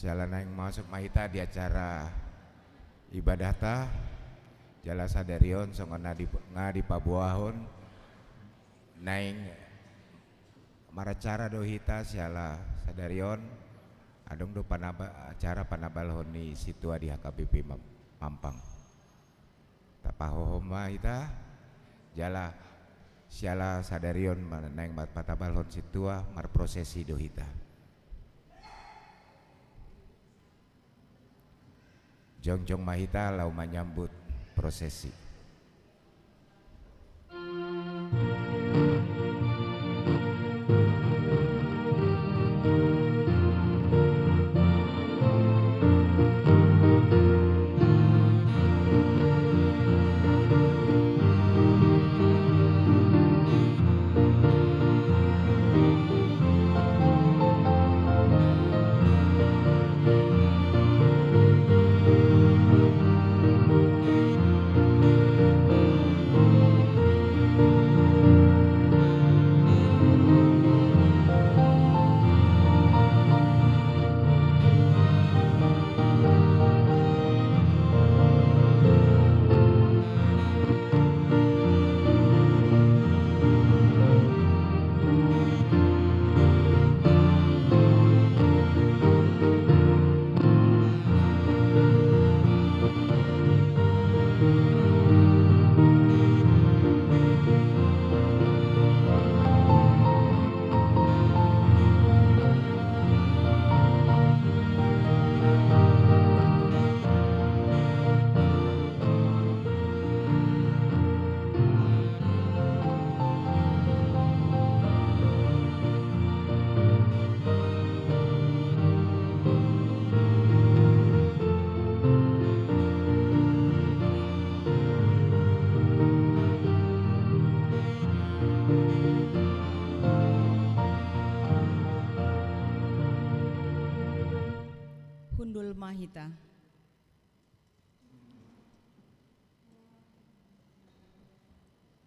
Sialana yang masuk mahita di acara ibadah ta jala sadarion songon ngadi pabuahon naing maracara dohita siala sadarion adong do acara panabalhon ni situa di HKBP Mampang tapahohoma ita jala siala sadarion naing patabalhon situa marprosesi dohita jongjong mahita lau menyambut prosesi. Hundul mahita.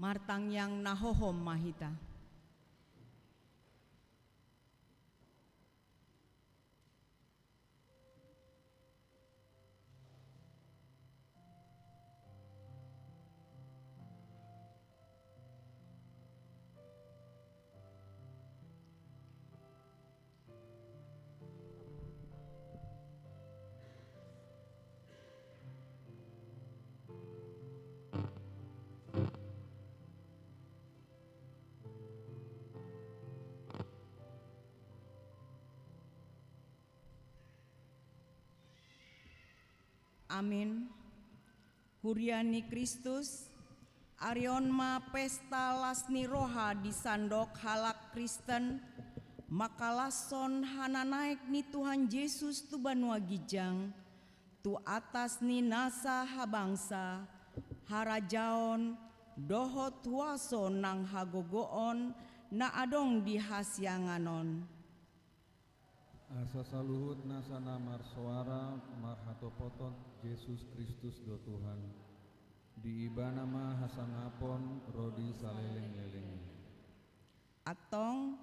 Martang yang nahohom mahita. Amin. Huriani Kristus, Arion ma pesta lasni roha di sandok halak Kristen, makalason hana naik ni Tuhan Yesus tu banua gijang, tu atas ni nasa habangsa, harajaon, dohot huaso nang hagogoon, na adong di hasyanganon. Asa saluhut nasana marsuara marhatopotot Yesus Kristus do Tuhan di ibana ma hasangapon rodi saleleng-leleng Atong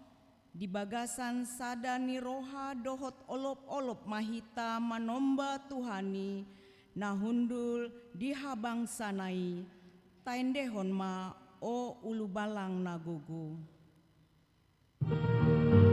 di bagasan sadani roha dohot olop-olop mahita manomba Tuhani nahundul di habang sanai taendehon ma o ulu balang nagugu. oh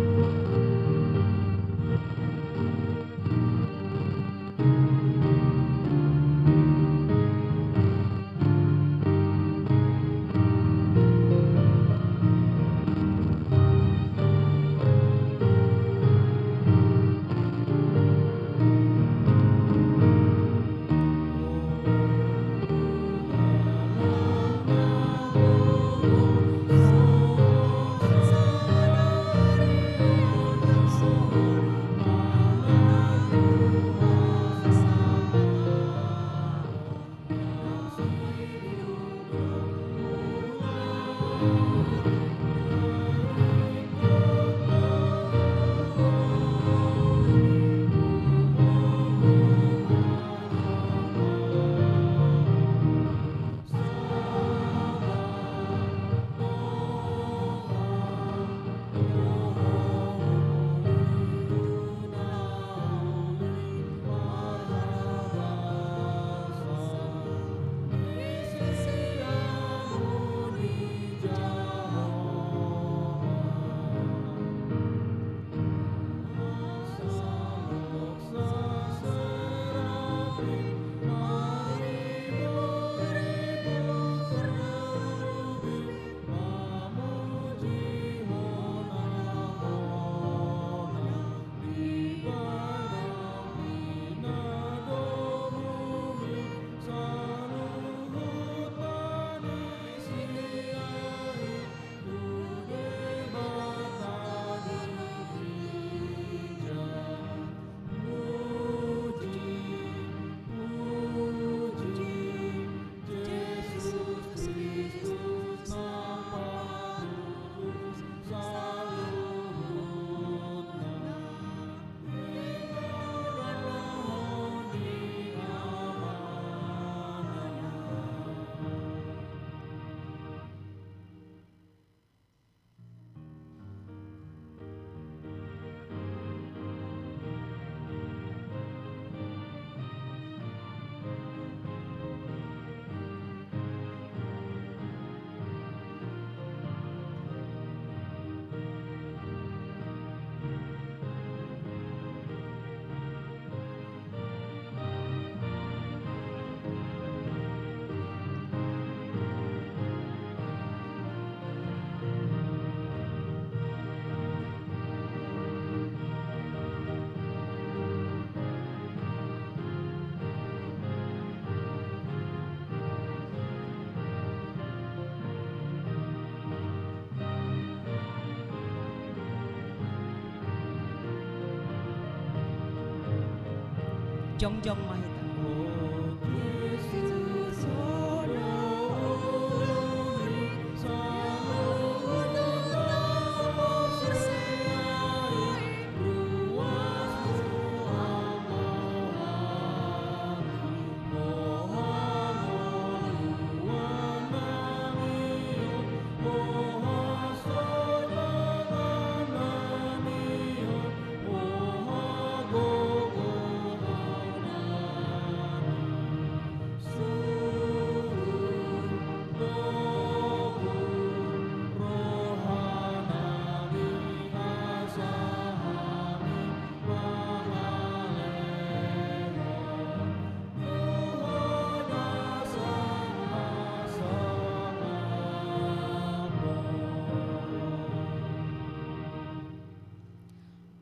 Jongjong mahita.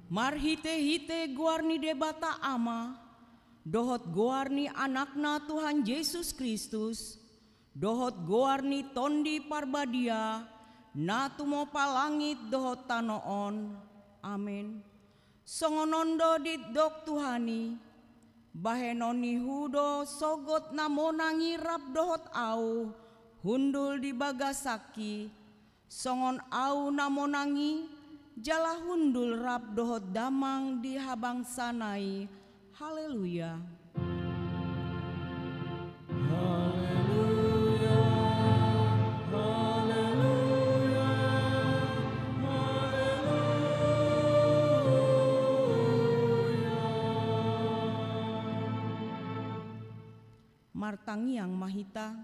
Marhite-hite guarni debata ama, dohot guarni anakna Tuhan Yesus Kristus, dohot guarni tondi parbadia, na tumo palangit dohot tanoon. Amin. Songonondo dit dok Tuhani, bahenoni hudo sogot namonangi rap dohot au, hundul di bagasaki, songon au namonangi, jala hundul rap dohot damang di habang sanai. Haleluya. Haleluya, haleluya, haleluya. Martangiang mahita,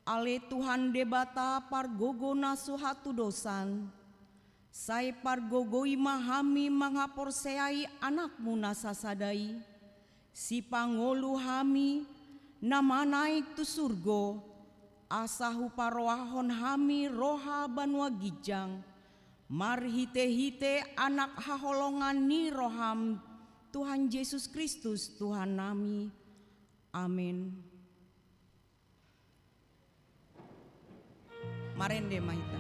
ale Tuhan debata pargogona suhatu dosan, sai pargogoi mahami mangaporseai anakmu nasasadai, si pangolu hami nama naik tu surgo, asahu paroahon hami roha banua gijang, marhite-hite anak haholongan ni roham Tuhan Yesus Kristus Tuhan nami. Amin. Marende mahita.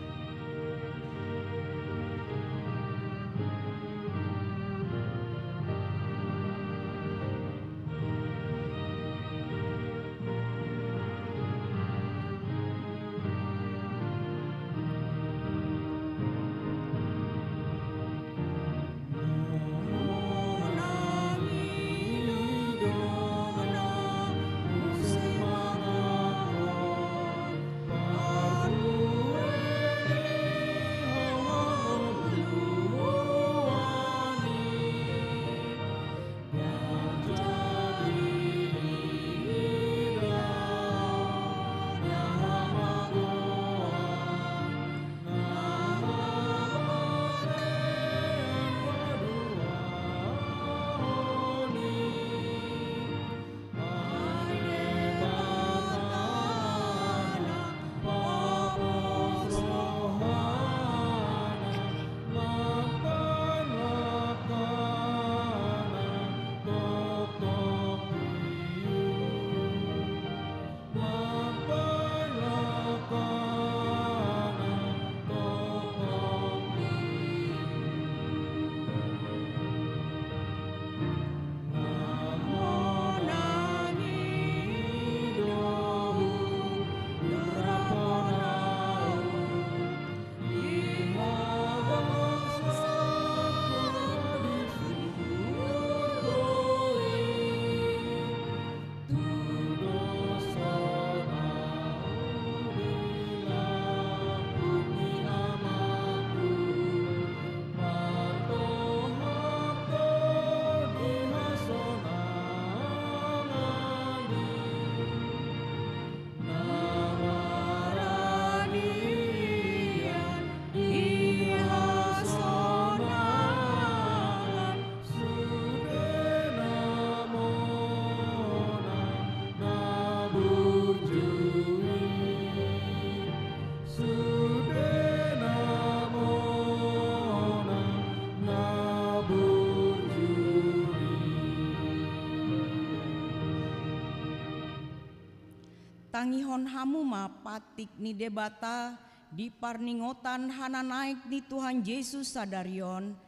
Tangihon hamu ma patik ni debata di parningotan hana naik ni Tuhan Yesus sadarion,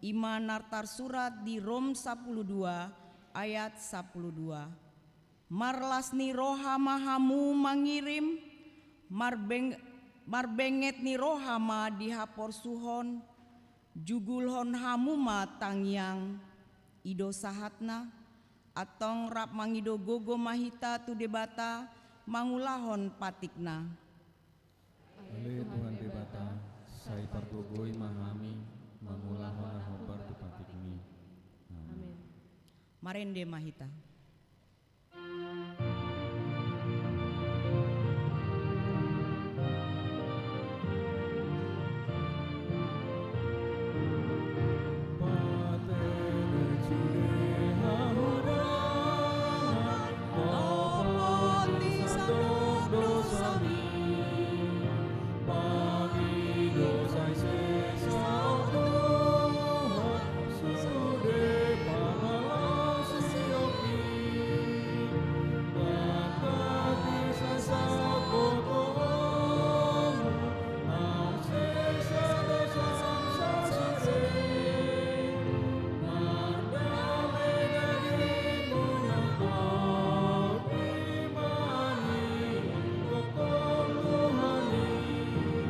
iman nartar surat di Rom 12 ayat 12. Marlasni rohama hamu mangirim, marbenget ni rohama dihapor suhon, jugulhon hamuma tangyang ido sahatna, atong rap mangido gogo mahita tu debata mangulahon patikna. Ale Tuhan debata, sai pargogoi mahami, mangulahon ahobar tu patikni. Amin. Marende mahita.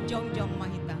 Jongjong mahita.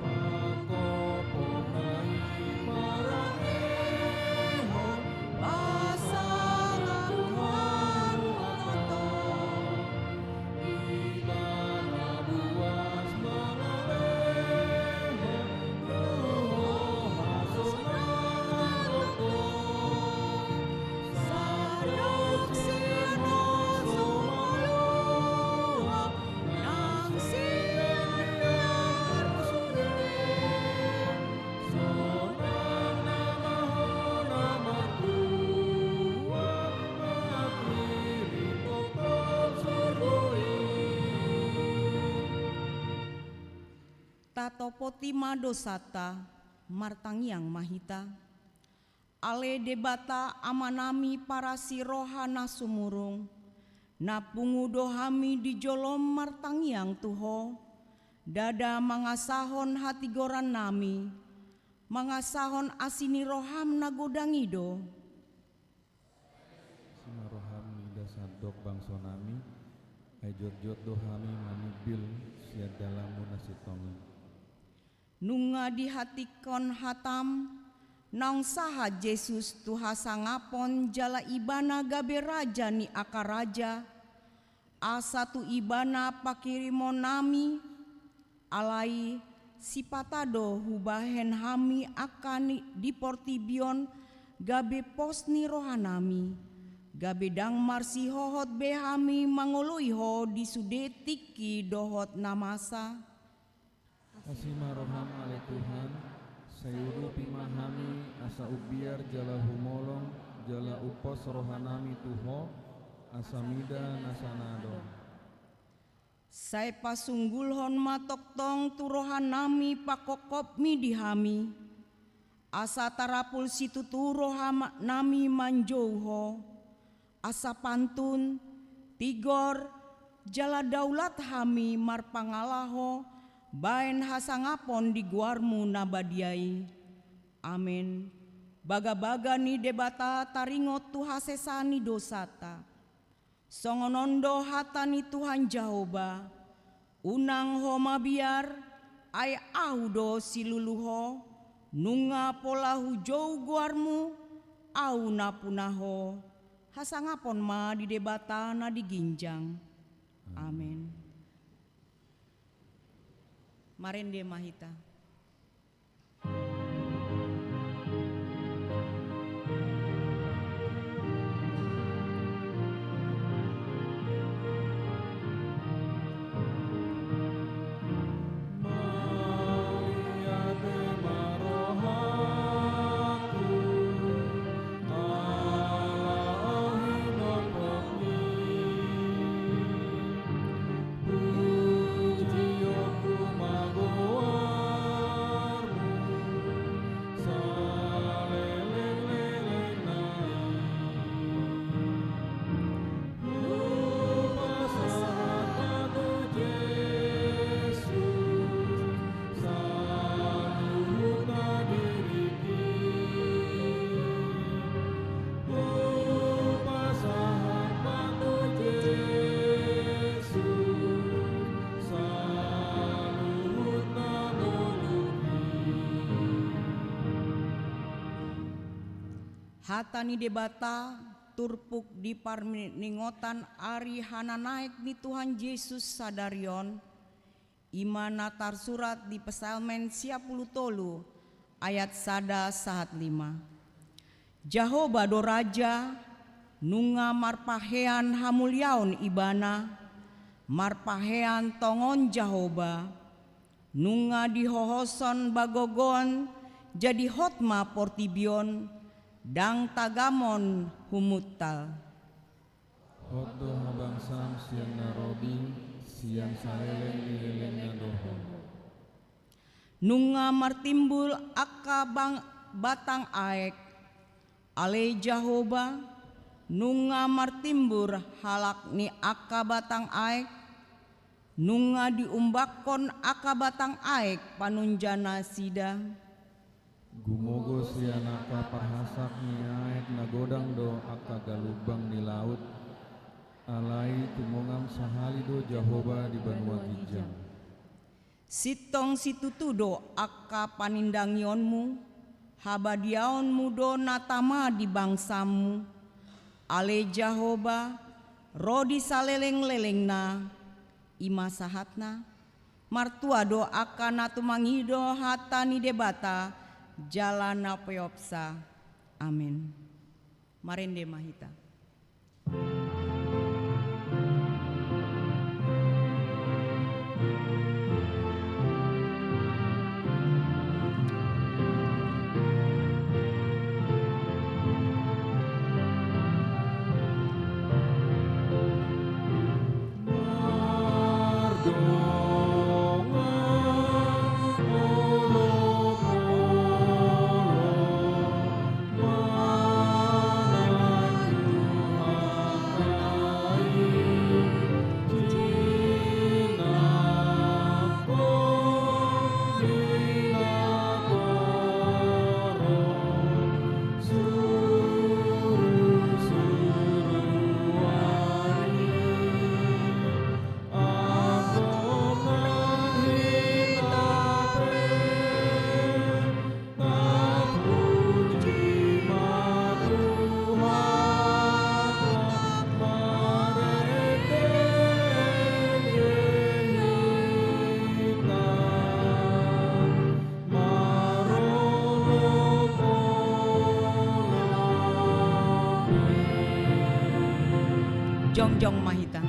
Tatopoti madosata martangyang mahita, ale debata amanami para sirohana sumurung, napungudo hami di jolom martangyang tuho, dada mangasahon hati goran nami, mangasahon asini roham nagodangido. Simaroham nida sadok bangsonami, ajot-jot dohami manibil siad dalam munasitongi. Nunga dihatikon hatam, naung saha Yesus tuhasangapon jala ibana gabe raja ni akaraja, asa tu ibana pakirimon nami, alai sipatado hubahen hami akan diportibion gabe posni rohanami, gabe dang marsi hohot behami mangoluiho disudetiki dohot namasa. Asimaroham ale Tuhan, sayuru pimahami asa ubiar jala humolong, jala upos rohanami tuho, asamida nasanado. Sai pasunggulhon matoktong turohan nami pakokop mi dihami, asa tarapul situ turoham nami manjouho, asa pantun, tigor, jala daulat hami marpangalaho, baen hasangapon di guarmu nabadiai. Amin. Baga-baga ni debata taringot tu hasesani dosata. Songonondo hatani Tuhan Jahoba. Unang homa biar ay audo siluluho. Nunga polahu jou guarmu au napunaho. Hasangapon ma di debata na diginjang. Amin. Marende mahita. Puji aku magoa hatani debata turpuk di parningotan ari hana naik ni Tuhan Yesus sadarion imana tarsurat di Psalmen 10 ayat 1-5. Jahoba do raja nunga marpahean hamulyaon ibana marpahean tongon Jahoba nunga dihohoson bagogon jadi hotma portibion dang tagamon humuttal. Hodo habangsam siang narobi siang saleleng lileleng nadoho. Nunga martimbul akka batang aek ale Jahoba nunga martimbur halak ni akka batang aek nunga diumbakon akka batang aek panunjana sida. Gumogo sianaka pahasak ni aek nagodang do akka galubang di laut alai tumongam sahalido Jahoba di Banua Gijang. Sitong situtudo akka panindangionmu habadiaonmu do natama di bangsamu ale Jahoba rodi saleleng-lelengna ima sahatna martua do akka natumangido hatani debata jalana peopsa. Amin. Marende mahita. Jongjong mahita.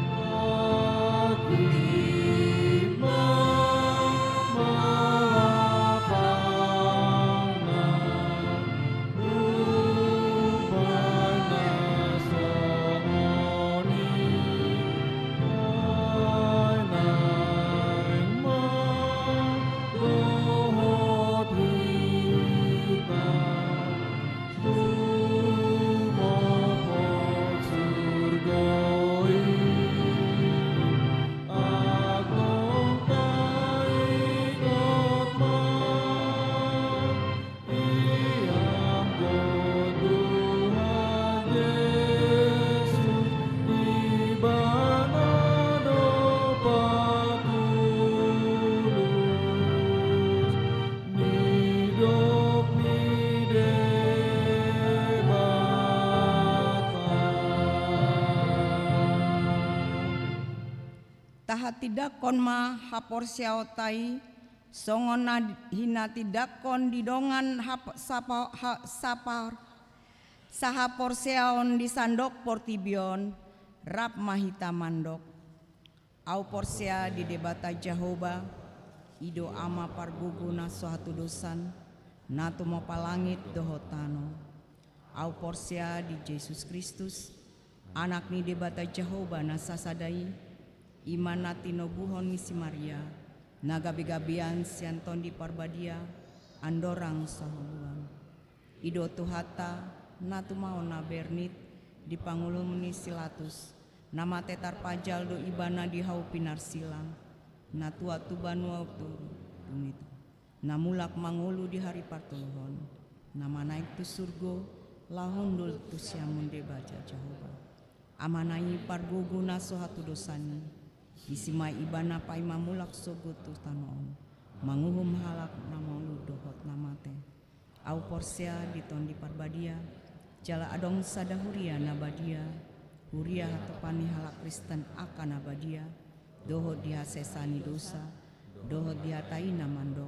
Tidakon ma hapor siaotai songon hina tidakon didongan sapar sahapor siaon di sandok portibion rap mahita mandok au porsia di debata Jahoba ido ama parguguna suatu dosan natu mapalangit dohotano au porsia di Yesus Kristus anak ni debata Jahoba nasasadai iman natino buhon misi Maria nagabi-gabian sianton di parbadia andorang sahuluan ido tuhata natumaona bernit di pangulum ni silatus nama tetar pajal do ibana di hau pinar silang natua tubanua turu dumito namulak mangulu di hari partuluhon nama naik tu surgo lahundul tu siamunde baca Jahoba amanai parguguna sohatu dosani disimai ibana pai mamulak sogutu tanon manguhum halak namaulu dohot namate au porsia diton di parbadia Jala adong sada huria nabadia, huria hatopani halak Kristen akan nabadia, doho dia sesani dosa, doho dia taina mandok,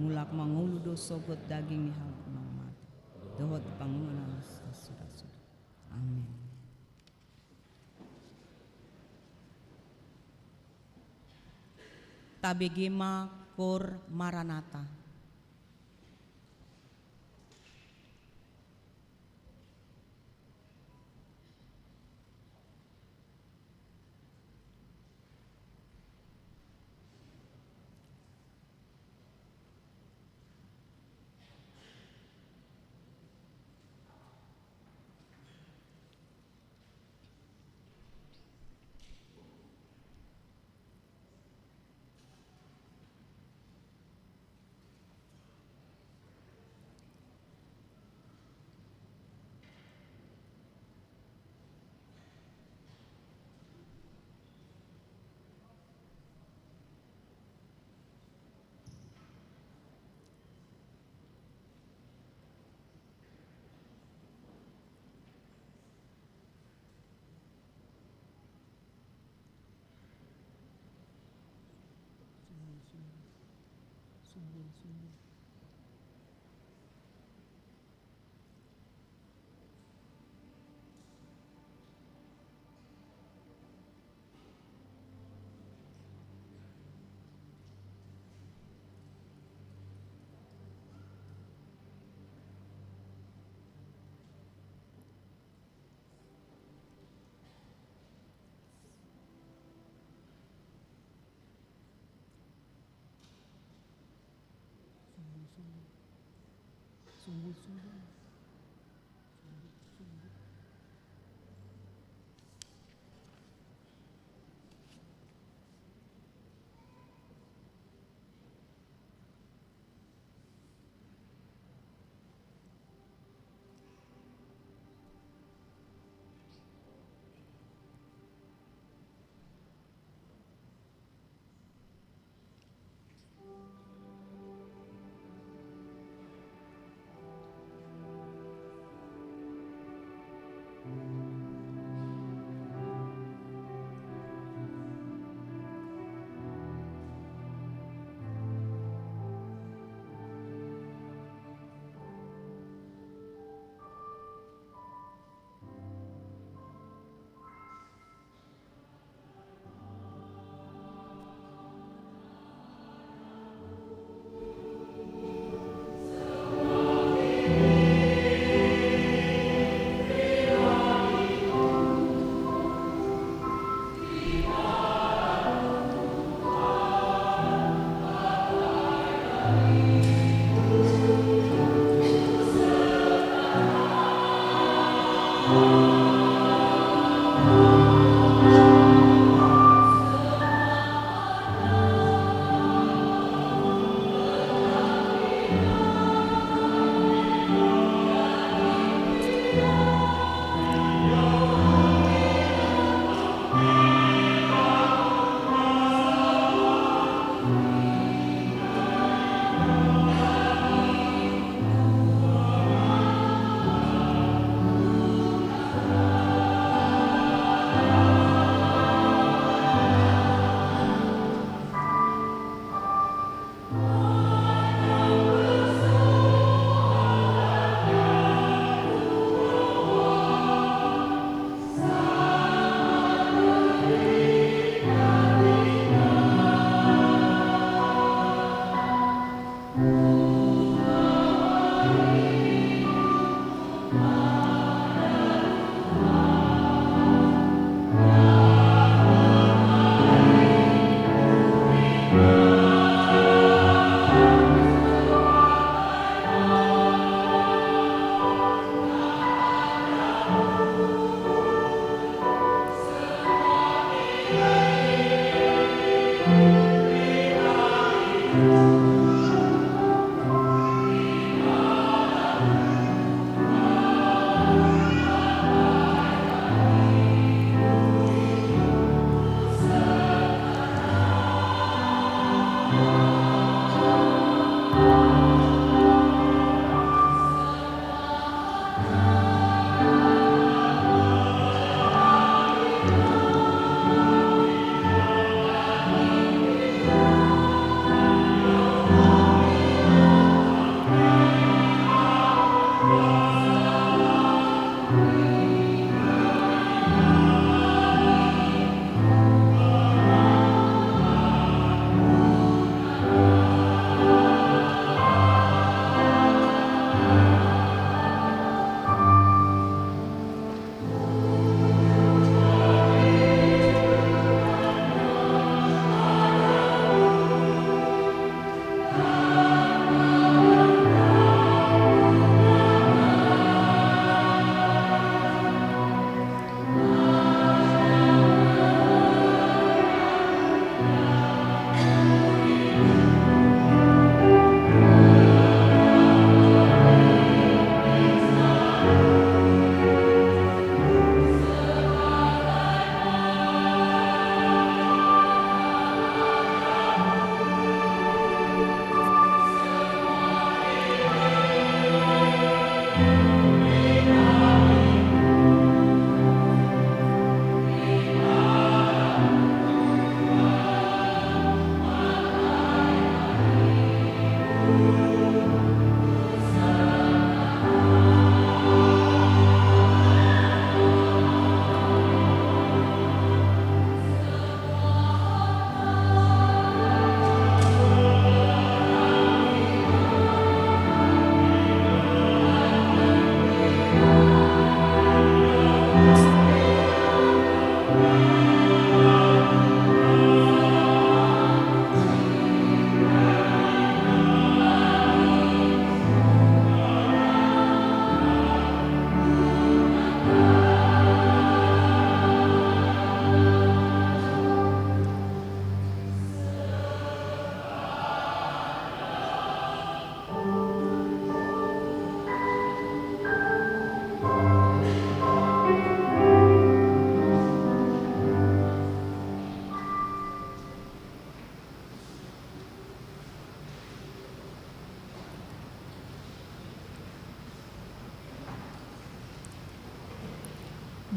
mulak mangulu doso got daging ni halak mamat, doho pangunan sudah. Amin. Tabegema Kor Maranatha.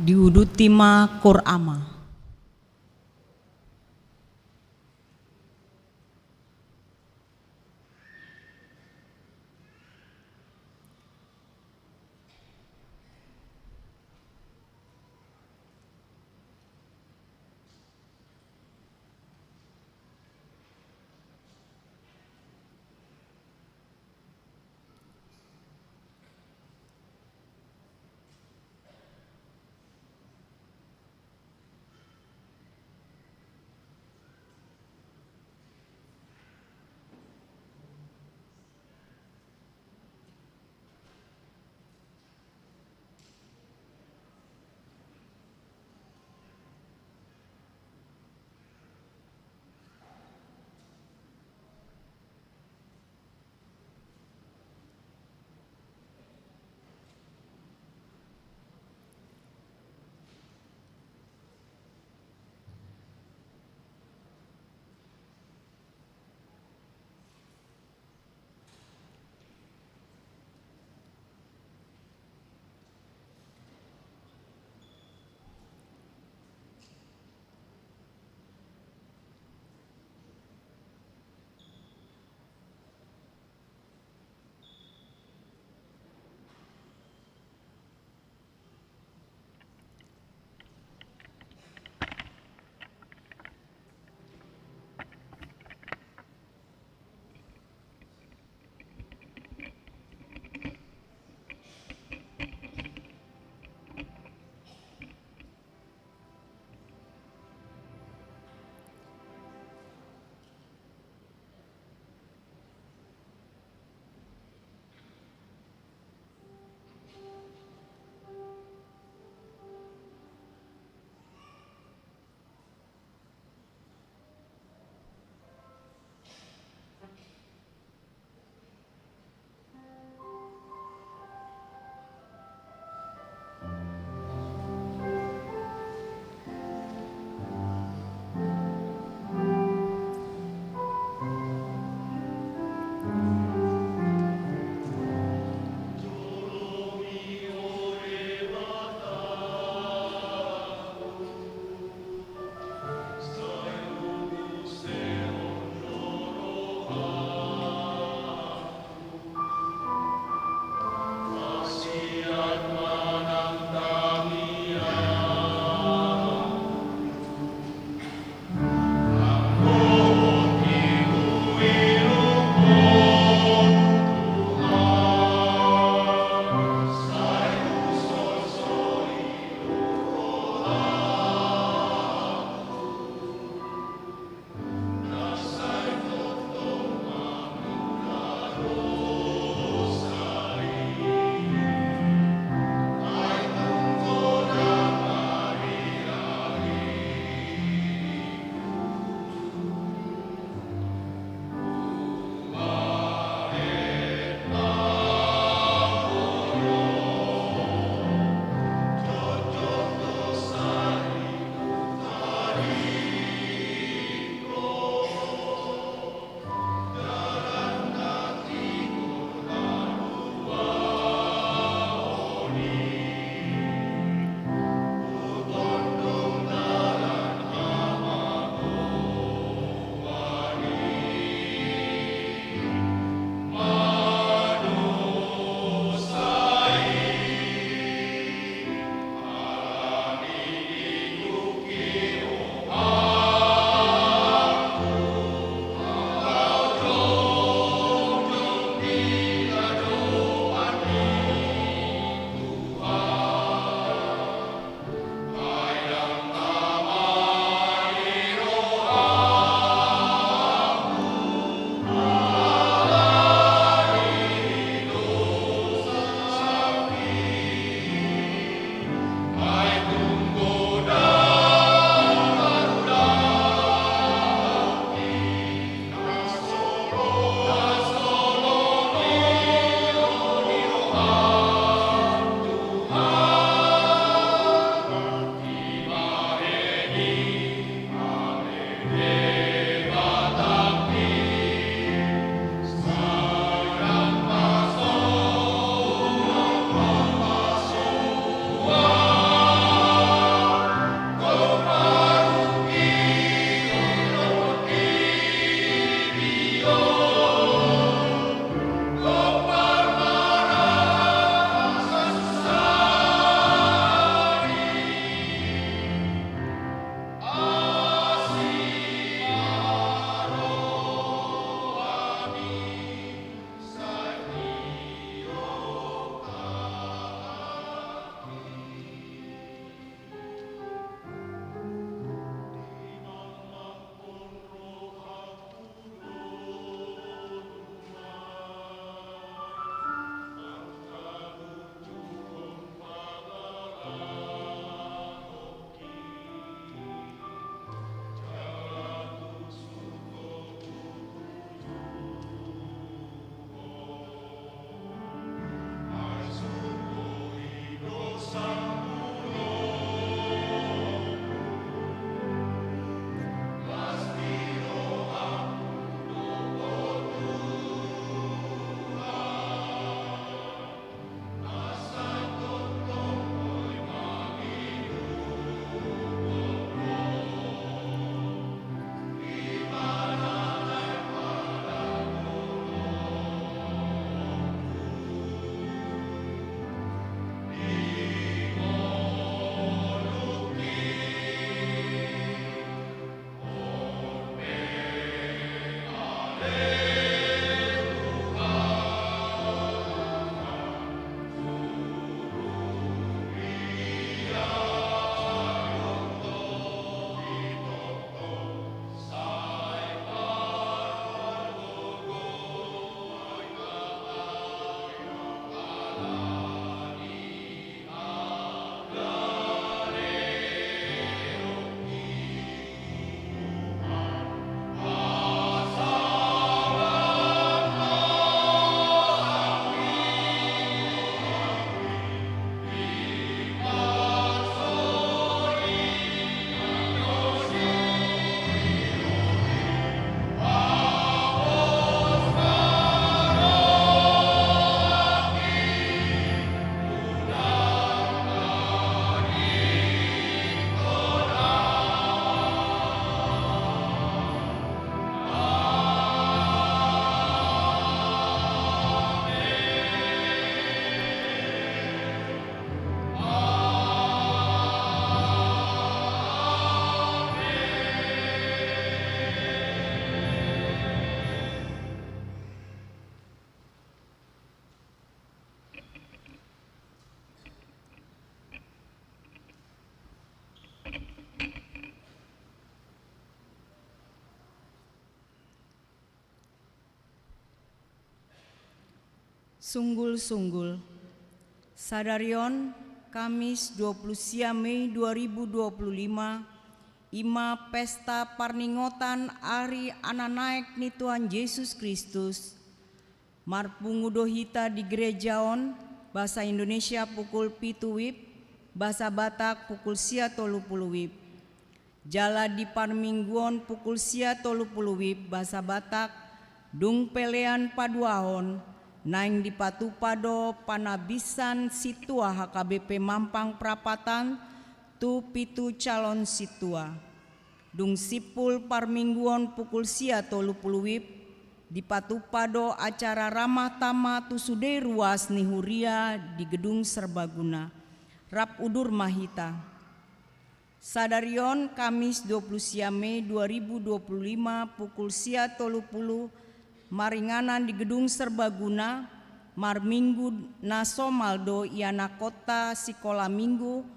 diudutima Korama. Sunggul-sunggul. Sadarion, Kamis 20 Mei 2025, ima pesta parningotan Ari Ananaek ni Tuhan Yesus Kristus. Marpungudo hita di gerejaon, bahasa Indonesia pukul 7 WIB, bahasa Batak pukul 30 WIB. Jala di parmingguon pukul 30 WIB, bahasa Batak, dung pelean paduahon, naing di patupado panabisan situa HKBP Mampang Prapatan, tu pitu calon situa. Dung sipul parmingguon pukul 30 WIB, di patupado acara ramah tama tu sude ruas nihuria di gedung serbaguna. Rap udur mahita. Sadarion, Kamis 20 Mei 2025 pukul 30 maringanan di gedung serbaguna, marminggu nasomaldo iana kota sikola minggu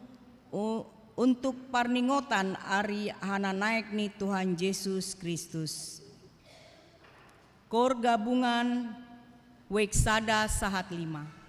untuk parningotan Ari Hananaek ni Tuhan Yesus Kristus. Kor gabungan Weksada Sahat 5.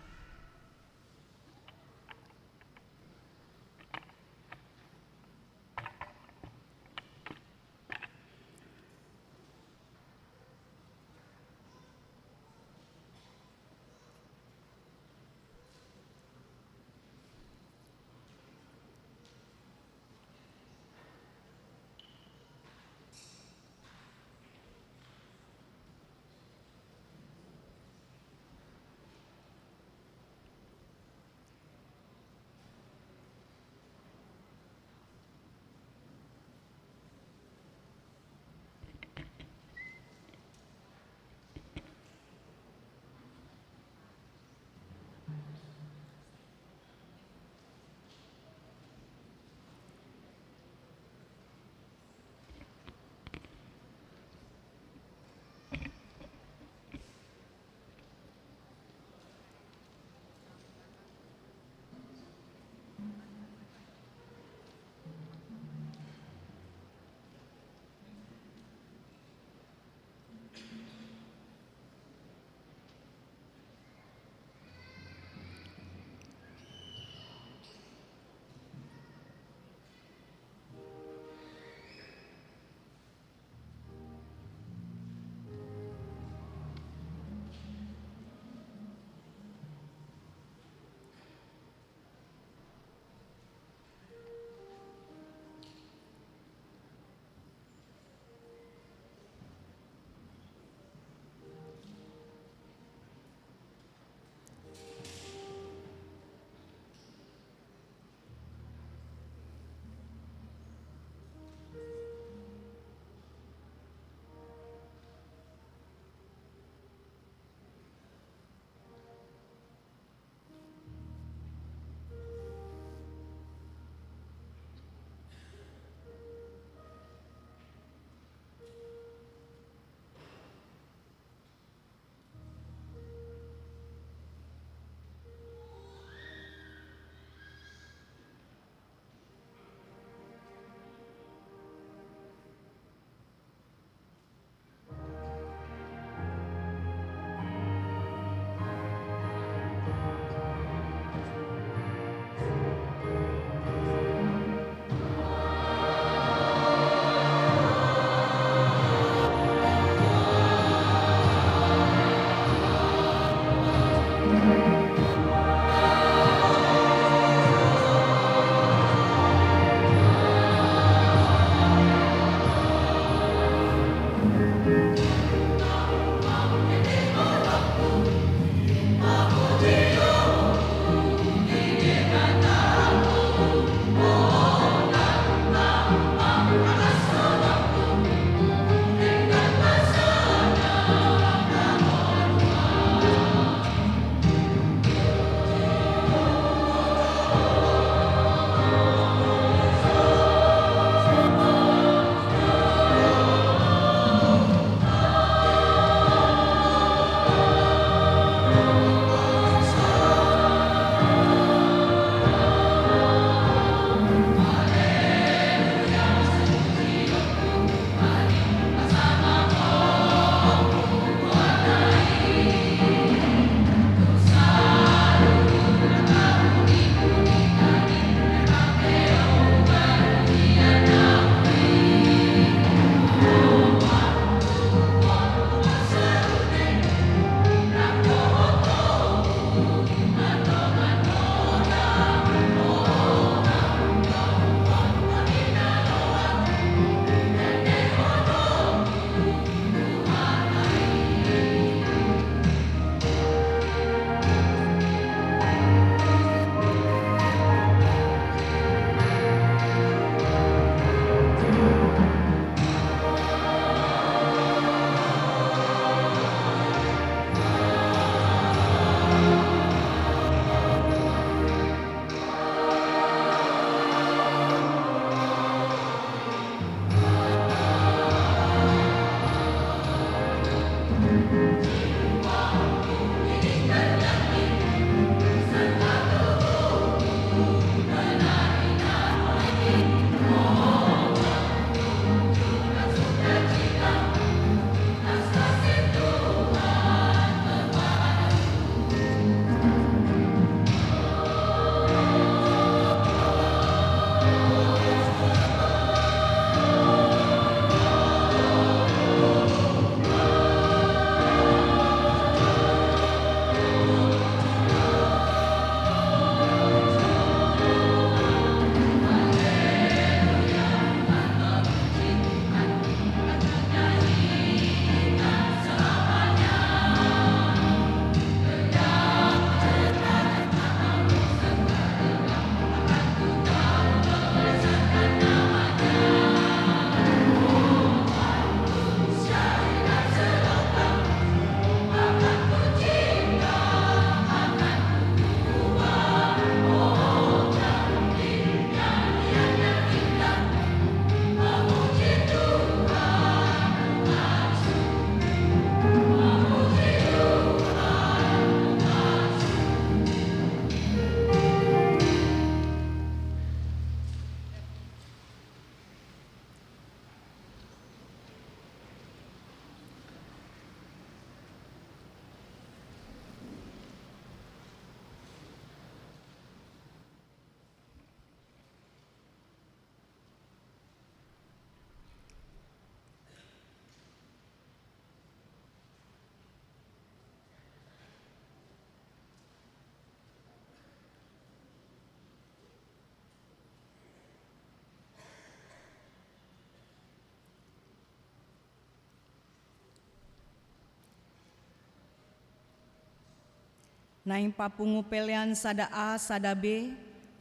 Naing papungu pelean sada A sada B,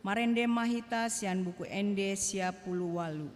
marende mahita sian buku ende sia puluh walu.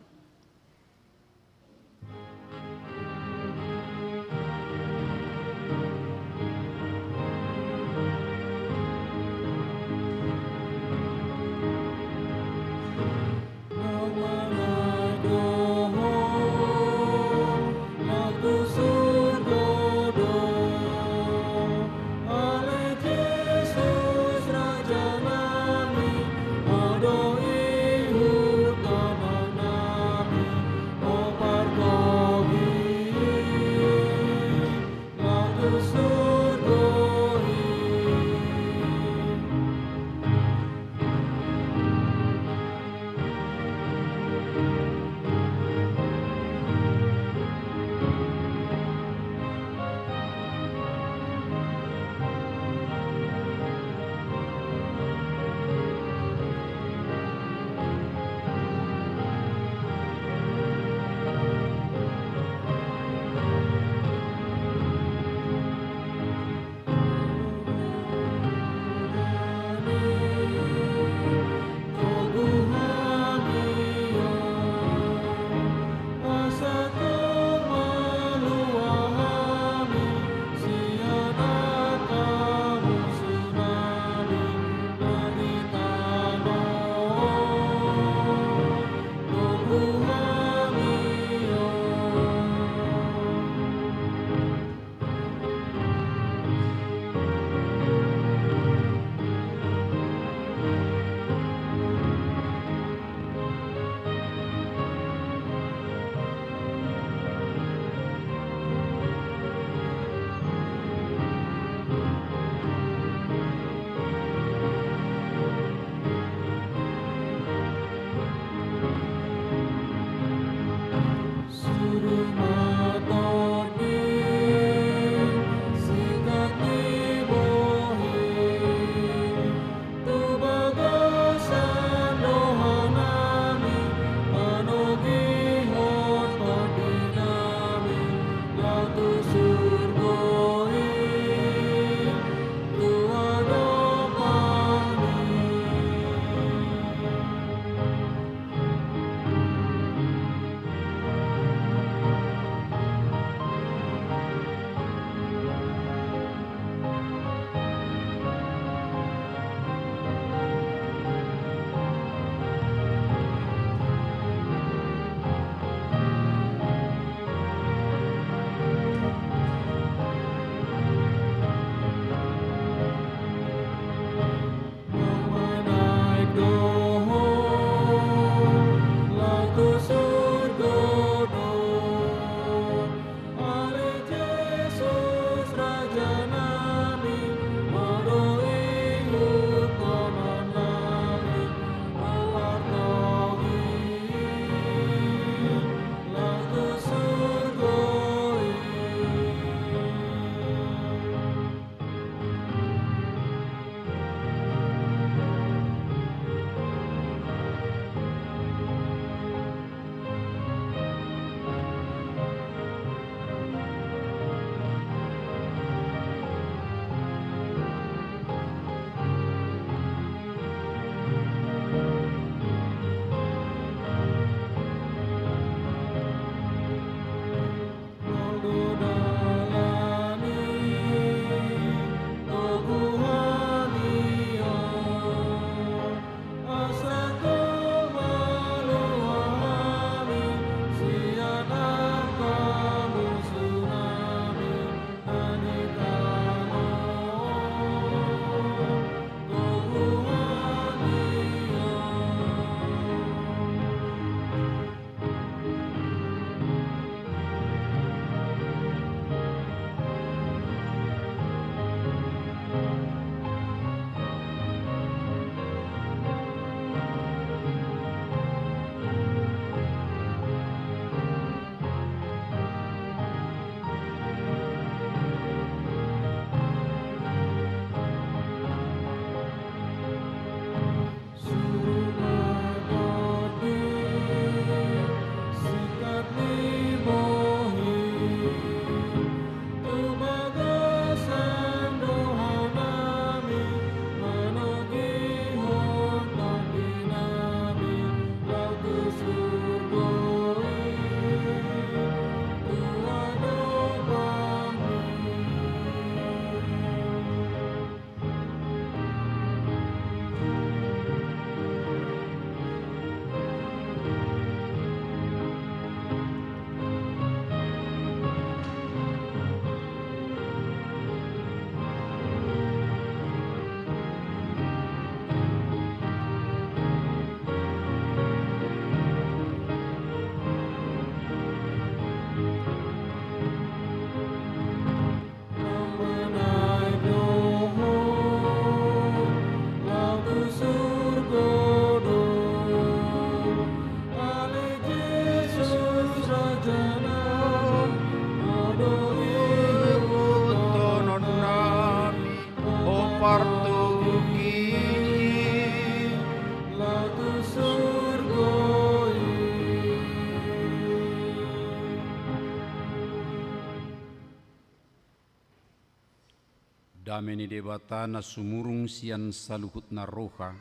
dameni debata na sumurung sian saluhut na roha,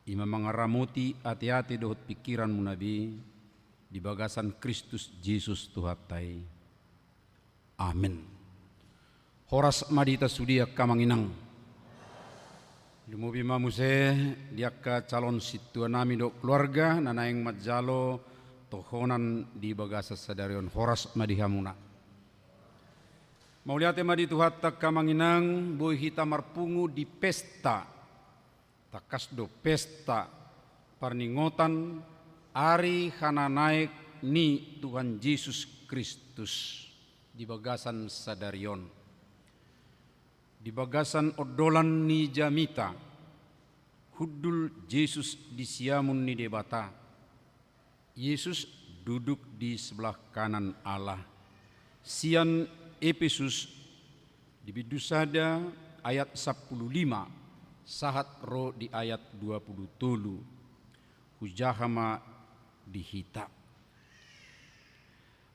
ima mangaramuti hati-hati dohot pikiran munabi, di bagasan Kristus Yesus Tuhatai. Amin. Horas madita sudia kamanginang. Lumubi mamuse diaka calon situa nami do keluarga nanaeng majalo tohonan di bagasa sadarion horas madihamuna. Mauliate madi Tuhatta kamanginang boy hita marpungu di pesta. Takas do pesta parningotan ari hana naik ni Tuhan Yesus Kristus di bagasan sadarion. Di bagasan odolan ni jamita, hudul Yesus di siamun ni debata. Yesus duduk di sebelah kanan Allah. Sian Efesus di bidusada ayat 15, sahat ro di ayat 20 hujahama dihita.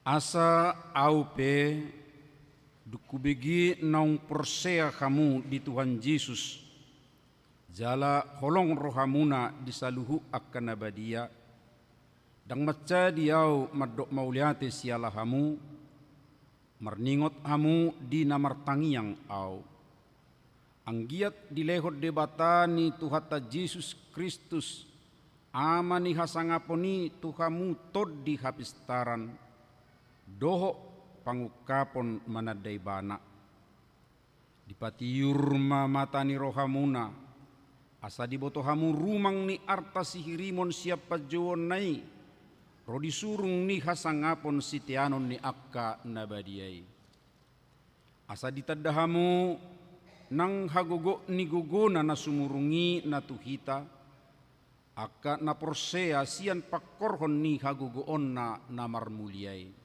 Asa aupe dukubegi naung persea kamu di Tuhan Yesus, jala holong rohamuna di saluhu akan abadia, dang maca diau madok mauliate siala hamu, marningot hamu di namar tangiang au. Anggiat dilehot debata ni Tuhata Yesus Kristus, amani hasangaponi tuhamu tod di hapistaran, doho pangukapon manadai bana. Dipatiur matani rohamuna, asa dibotohamu rumang ni arta sihirimon siapa jawon nai, rodi surung ni hasangapon sitianon ni akka nabadiai. Asa ditadahamu nang hagogo ni gogona na sumurungi na tuhita, akka na porsea sian pakorhon ni hagogoon na namarmuliai.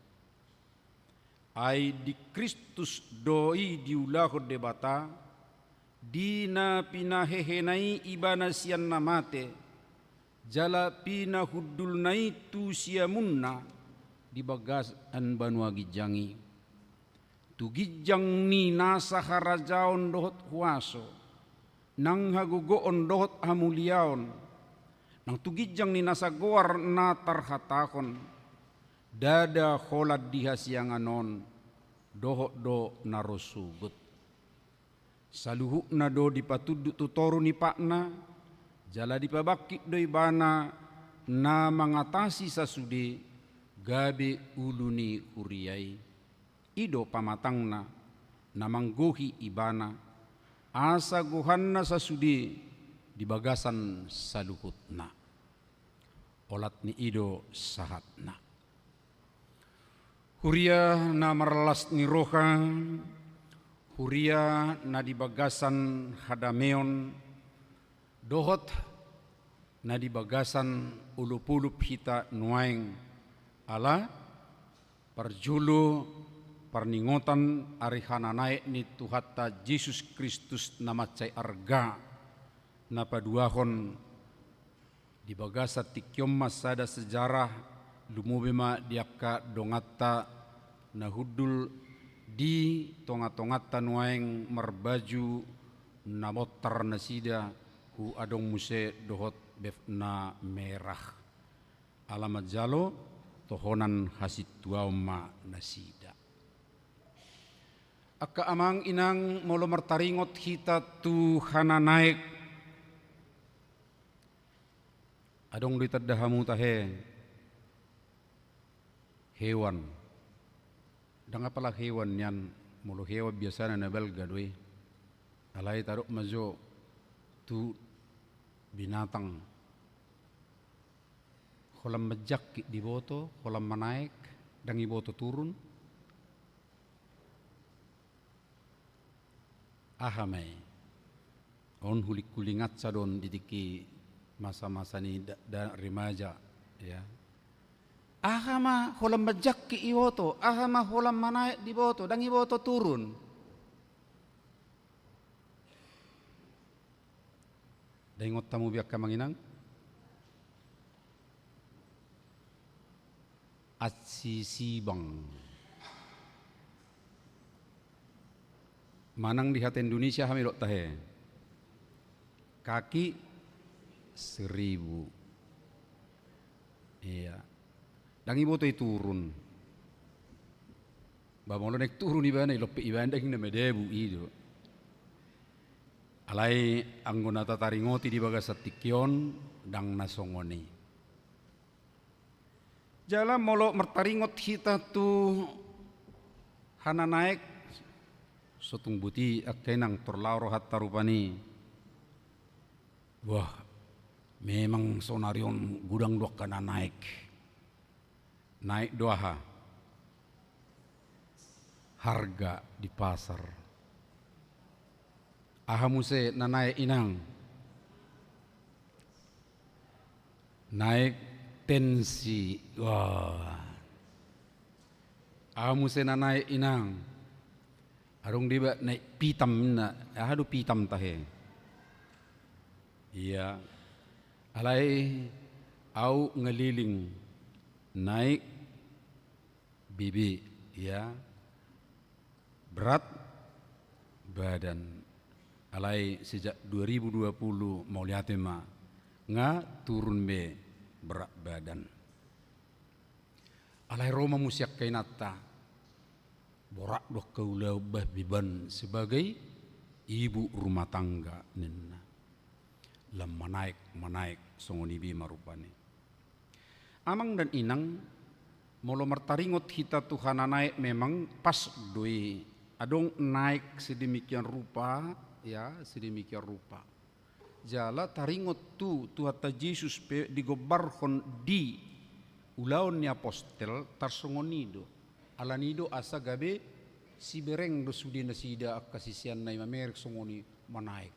Ai di Kristus doi diulahod debata, di na pinahehenai ibana sian namate, jala pinahudul nai tu siamunna di bagasan banua gijangi. Tu gijang ni nasa harajaon dohot huaso, nang hagugoon dohot hamuliaon, nang tu gijang ni nasa goar na tarhatakon, dada holad dihasianganon, dohot do narosugut. Saluhu na do dipatudu tutoru ni pakna, jala dipabakik do ibana na mengatasi sasude gabe uluni huriai. Ido pamatangna namanggohi ibana, asa gohanna sasude di bagasan saluhutna. Olat ni ido sahatna. Huria na marlas ni roha, huria na di bagasan hadameon, dohot na di bagasan ulup-ulup hita nuaing ala parjulu parningotan ari hananae ni Tuhata Yesus Kristus namacay arga na paduahon di bagasa tikyom masada sejarah lumubima diaka dongata na hudul di tonga-tongata nuaing marbaju na motar na sida hu adong muse dohot befna merah alamat jalo tohonan hasituaw ma nasida. Akka amang inang molo martaringot hita tu hananaek adong ditadahamu tahe hewan dang apalah hewan yan molo hewan biasa na belga doi alai taruk majo tu binatang kolam majak di boto kolam manaik dang iboto turun ahamai on hulik kulingat sadon didiki masa-masa ni da remaja ya ahama holam majak ki iwoto ahama holam manaik di boto dang iwoto turun daingot tamu biak kamanginang atsisibang manang di hati Indonesia kami dok tahe. Kaki 1.000. Iya. Dan ibu tuh turun. Bapak lo naik turun ibana lope ibana hingga medebu itu. Alai anggona taringoti di bagas satikion dang nasongoni. Jala molo mertaringot kita tu hana naik sotung buti akenang torlauro hatta rupani. Wah, memang sonarion gudang dua kana naik. Naik doaha. Harga di pasar. Ahamuse na naik inang. Naik tensi. Wah. Ahamuse na naik inang. Arung diba naik pitam na. Ahadu pitam tahe. Iya. Alai au ngeliling. Naik bibi. Ya. Berat badan. Alai sejak 2020 mau lihat ma turun be berat badan. Alai Roma musiak kainata borak doh kaulau bah biban sebagai ibu rumah tangga nena. Lam menaik songoni bi marupane. Amang dan inang molo mertaringot kita Tuhan naik memang pas doi adong naik sedemikian rupa. Ya, sedemikian rupa. Jala taringot tu Tuhan Yesus digobarhon di ulaon ni apostel tarsongonido. Alanido asa gabe si bereng do sudi nasida kasisian na imamerek songoni manaik.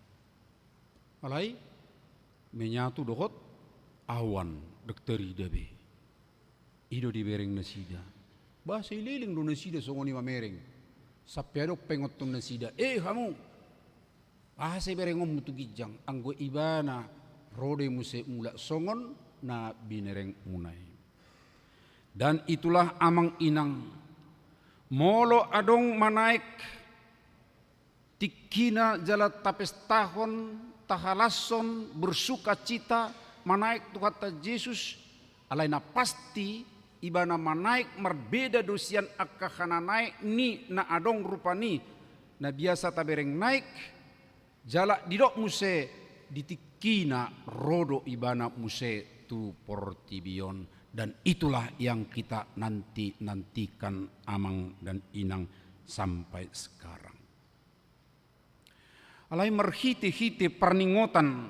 Alai menyatu dohot awan dokteri dabe. Ido di bereng nasida. Bahasa ililing do nasida songoni mamereng. Sapiado pengot tu nasida. Kamu saya berengom mutu gijang anggo ibana rode muse mula songon na binereng munai. Dan itulah amang inang molo adong manaik tikina jala tapes tahun tahalason bersuka cita manaik Tuhan Yesus alaina pasti ibana manaik merbeda dosian akkahana naik ni na adong rupani na biasa tabereng naik jala didok muse ditikina rodo ibana muse tu portibion. Dan itulah yang kita nantikan amang dan inang sampai sekarang. Alai merhiti-hiti perningotan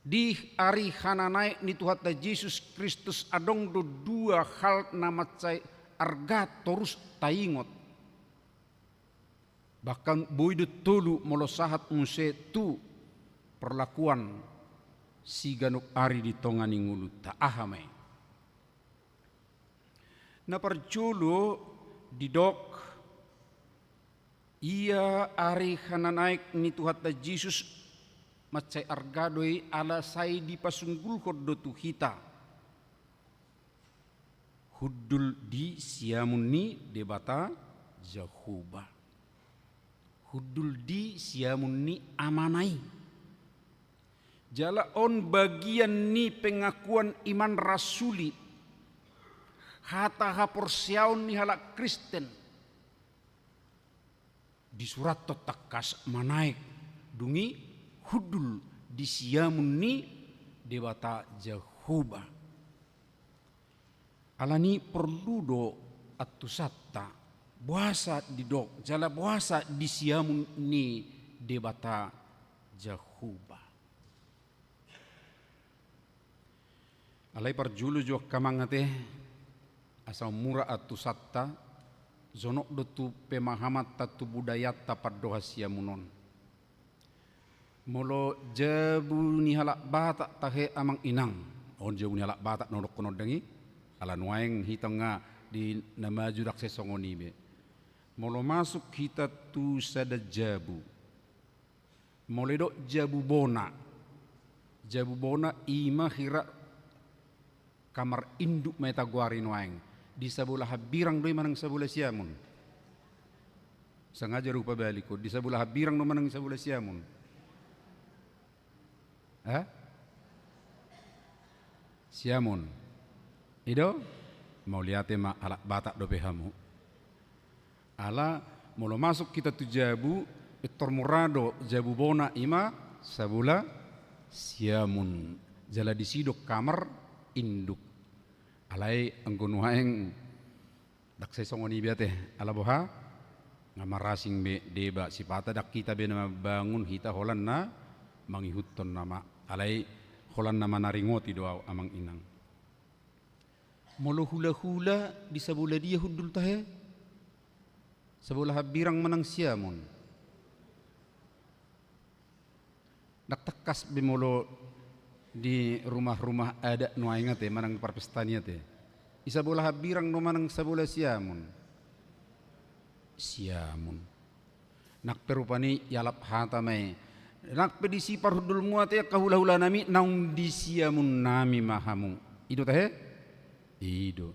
di hari hananai ni Tuhan Yesus Kristus adong do dua hal nama cai arga torus taingot. Bahkan boidu tolu molosahat muse tu perlakuan si ganuk ari di tongani ngulu ta ahame. Na perjulu didok ia ari hananaik ni Tuhan Yesus macai argadoi ala sai di pasunggul kodo tu hita. Hudul di siamuni debata Jahuba. Hudul di siamun ni amanai. Jala on bagian ni pengakuan iman rasuli. Hata haporsiaun ni halak Kristen. Di surat totakas manaik. Dungi hudul di siamun ni dewata Jahuba. Alani perlu do atusata. Buasa di dok, jala buasa di siamun ni debata Jahuba. Alai parjulu jo kamangate asal mura atu satta zonok dotu pemahamat tatu budayat tapat doha siamunon. Molo jabu ni halak batak tahe amang inang. On jabu ni halak batak nodok kono dengi ala nuaeng hitanga di nama judak sesongoni be. Molo masuk kita tu sada jabu. Moledok jabu bona. Jabu bona ima hira kamar induk meta guarin waeng. Di sebelah birang doi manang sebelah siamun. sengaja rupa balik di sebelah birang no manang sebelah siamun. Siamun. Ido mau lihat ma ala batak dope hamu. Ala molo masuk kita tu jabu etor murado jabu bona ima sabula siamun. Jala disidok kamar induk. Alai anggunuhaeng dak saya songoni biate ala boha ngamarasing be deba sipata dak kita be nama bangun hita holan na mangihutton nama alai holan nama naringoti doa amang inang molo hula-hula di sabula dia hudul tahe sebelah birang menang siamun dak tekas be molo di rumah-rumah ada nuaingat manang parpestania te isa bola birang no manang sabola siamun nak perupani yalap hata mai nak pedisi parhudul muate kahula-hula nami naung di siamun nami mahamu ido tahe ido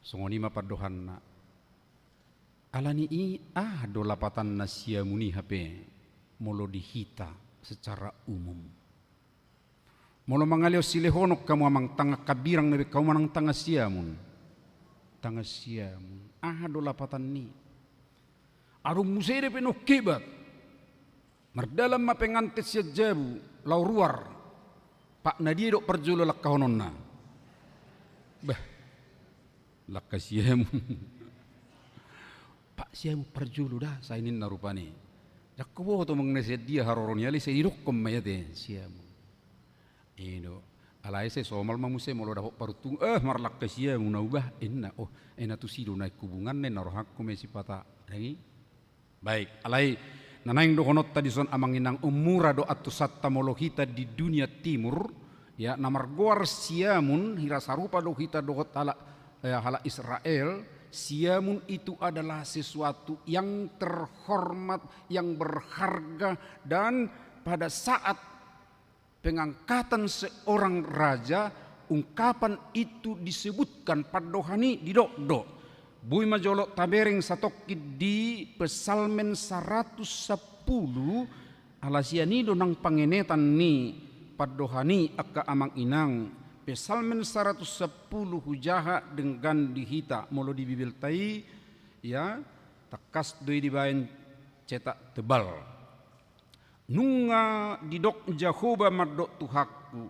songoni ma padohanna alani i do lapatan na siamuni hape molo dihita secara umum molo mangalio silehonok kamu amang tangga kabirang nabe kamu manang tangga siamun do lapatan ni arum musere penuh kebat mardalam mapengantes sia jabu lau ruar pak nadia dok perjulo lakkahononna bah lakka siamun pak siamu perjulo dah sainin narupani jakko to mangneset dia haroron yali seidok mayate siamu Ido alai se somal mamuse molo dahok parutung marlak ke sia muna ubah ena tu sido naik kubungan ne narohakku mesi pata lagi baik alai nanaing do honot tadi son amanginang umura do atu satta molo hita di dunia timur ya namar goar siamun hira sarupa do hita do hala Israel siamun itu adalah sesuatu yang terhormat yang berharga dan pada saat pengangkatan seorang raja ungkapan itu disebutkan padohani di do bui majolo tabereng satoki di pesalmen 110 alasiani donang pangenetan ni padohani akka amang inang pesalmen 110 hujaha dengan dihita molo di bibil tai ya takas doi dibayan cetak tebal nunga didok Jahoba madok tuhakku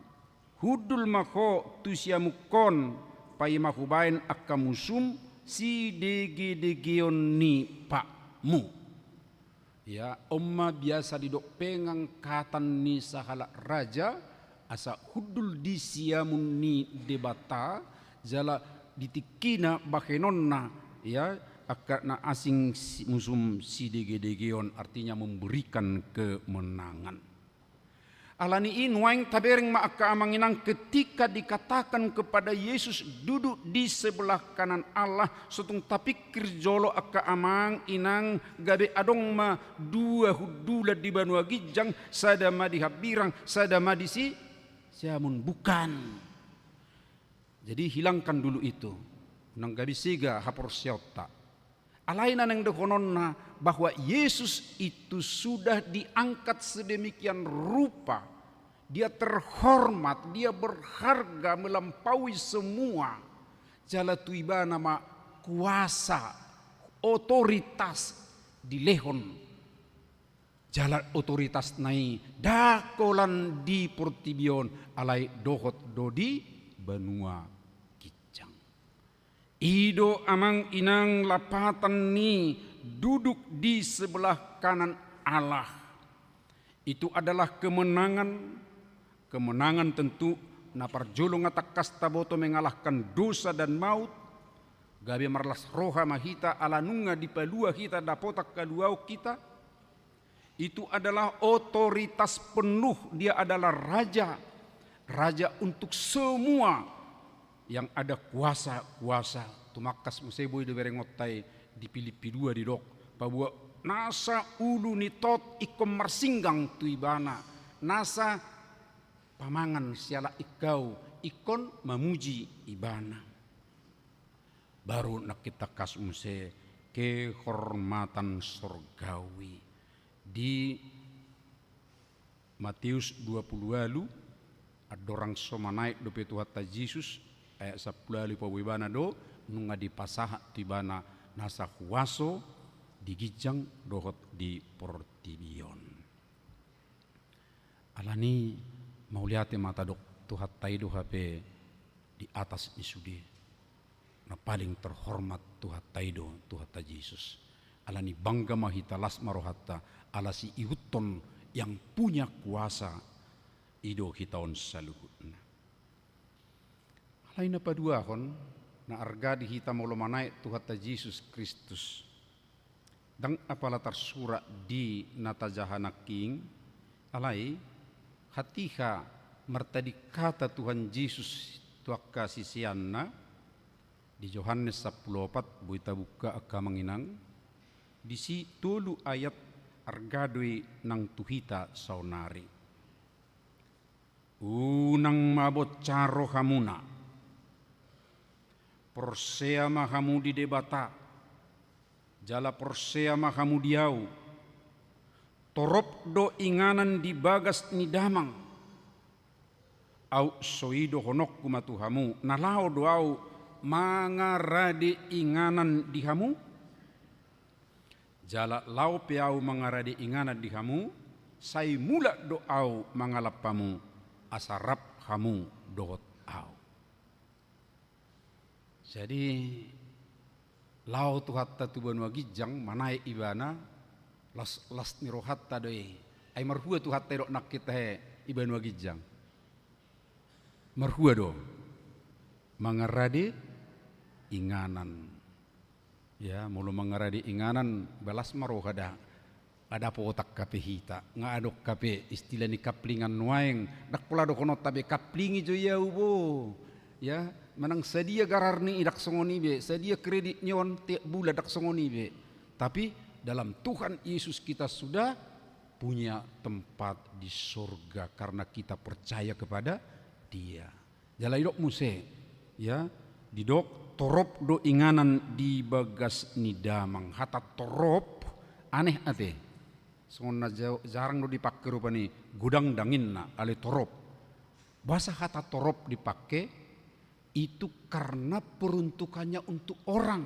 hudul mako tusiamukon pai mahubain akamusum si degeon ni pakmu ya omma biasa didok pengangkatan ni sahala raja asa hudul di siamun ni debata jala ditikina bakenonna ya akana asing musum sidegedegeon artinya memberikan kemenangan. Alani inuang tabereng maaka amanginang ketika dikatakan kepada Yesus duduk di sebelah kanan Allah sutung tapikir jolo aka amang inang gabe adong ma dua hudula di banua gijang sadama di habirang sadama di siamun bukan. Jadi hilangkan dulu itu. Nang gabi siga hapor siota. Alainan yang dekononna bahwa Yesus itu sudah diangkat sedemikian rupa. Dia terhormat, dia berharga melampaui semua. Jala tuiba nama kuasa, otoritas di lehon. Jala otoritas nai dakolan di portibion alai dohot dodi banua. Ido amang inang lapatan ni duduk di sebelah kanan Allah. Itu adalah kemenangan. Kemenangan tentu naparjolo ngatakas taboto mengalahkan dosa dan maut. Gabi marlas roha mahita ala nunga di palua kita dapotak kaluau kita. Itu adalah otoritas penuh. Dia adalah raja. Raja untuk semua yang ada kuasa-kuasa tumakas museboy de berengotai dipilih dua di dok pabua nasa ulu ni tot ikom marsinggang tuibana nasa pamangan siala ikau ikon mamuji ibana baru nak kita kas muse kehormatan surgawi. Di Matius 20 adorang soma naik do petu hatta Yesus ayat 10 pawibana do nunga di pasah tibana nasa kuaso digijang dohot di portibion. Alani mau lihat mata dok tuhat taido hape di atas isude na paling terhormat tuhat taido tuhat Yesus. Alani bangga mahita las marohatta alasi ihuton yang punya kuasa ido hitaon saluhutna. Lain apa dua kon na arga di hita molo manai tuhat Yesus Kristus. Dang apala tersura di nata jahana king alai hatiha mertadi kata Tuhan Yesus tuakka sisianna di Yohanes 14 buita buka akka manginang di si tulu ayat argadui nang tuhita saunari. Unang mabot caro hamuna porsea mahamu di debata jala porsea mahamu diau torop do inganan di bagas ni damang au soido honok kumatuhamu nalao doau mangarade inganan di hamu jala lau peau mangarade inganan di hamu sai mula doau mangalapamu asarap hamu dohot au. Jadi lau tuhatta tuban wagijang manai ibana las nirohatta doi ai marhua tuhatta dok nak kita he iban wagijang marhua do mangarade inganan. Ya, mulu mengaradi inganan balas maroh ada po otak kape hita nga adok kape istilah ni kaplingan nuaeng dak pula do kono tabe kaplingi jo ya ubo ya manang sedia garar ni dak songoni be sedia kredit nyon tiap bulan dak songoni be tapi dalam Tuhan Yesus kita sudah punya tempat di surga karena kita percaya kepada Dia. Jalai dok muse ya didok torop do inganan di bagas ni damang hata torop aneh ate sona jarang do dipakai rupani gudang danginna ale torop bahasa hata torop dipakai itu karena peruntukannya untuk orang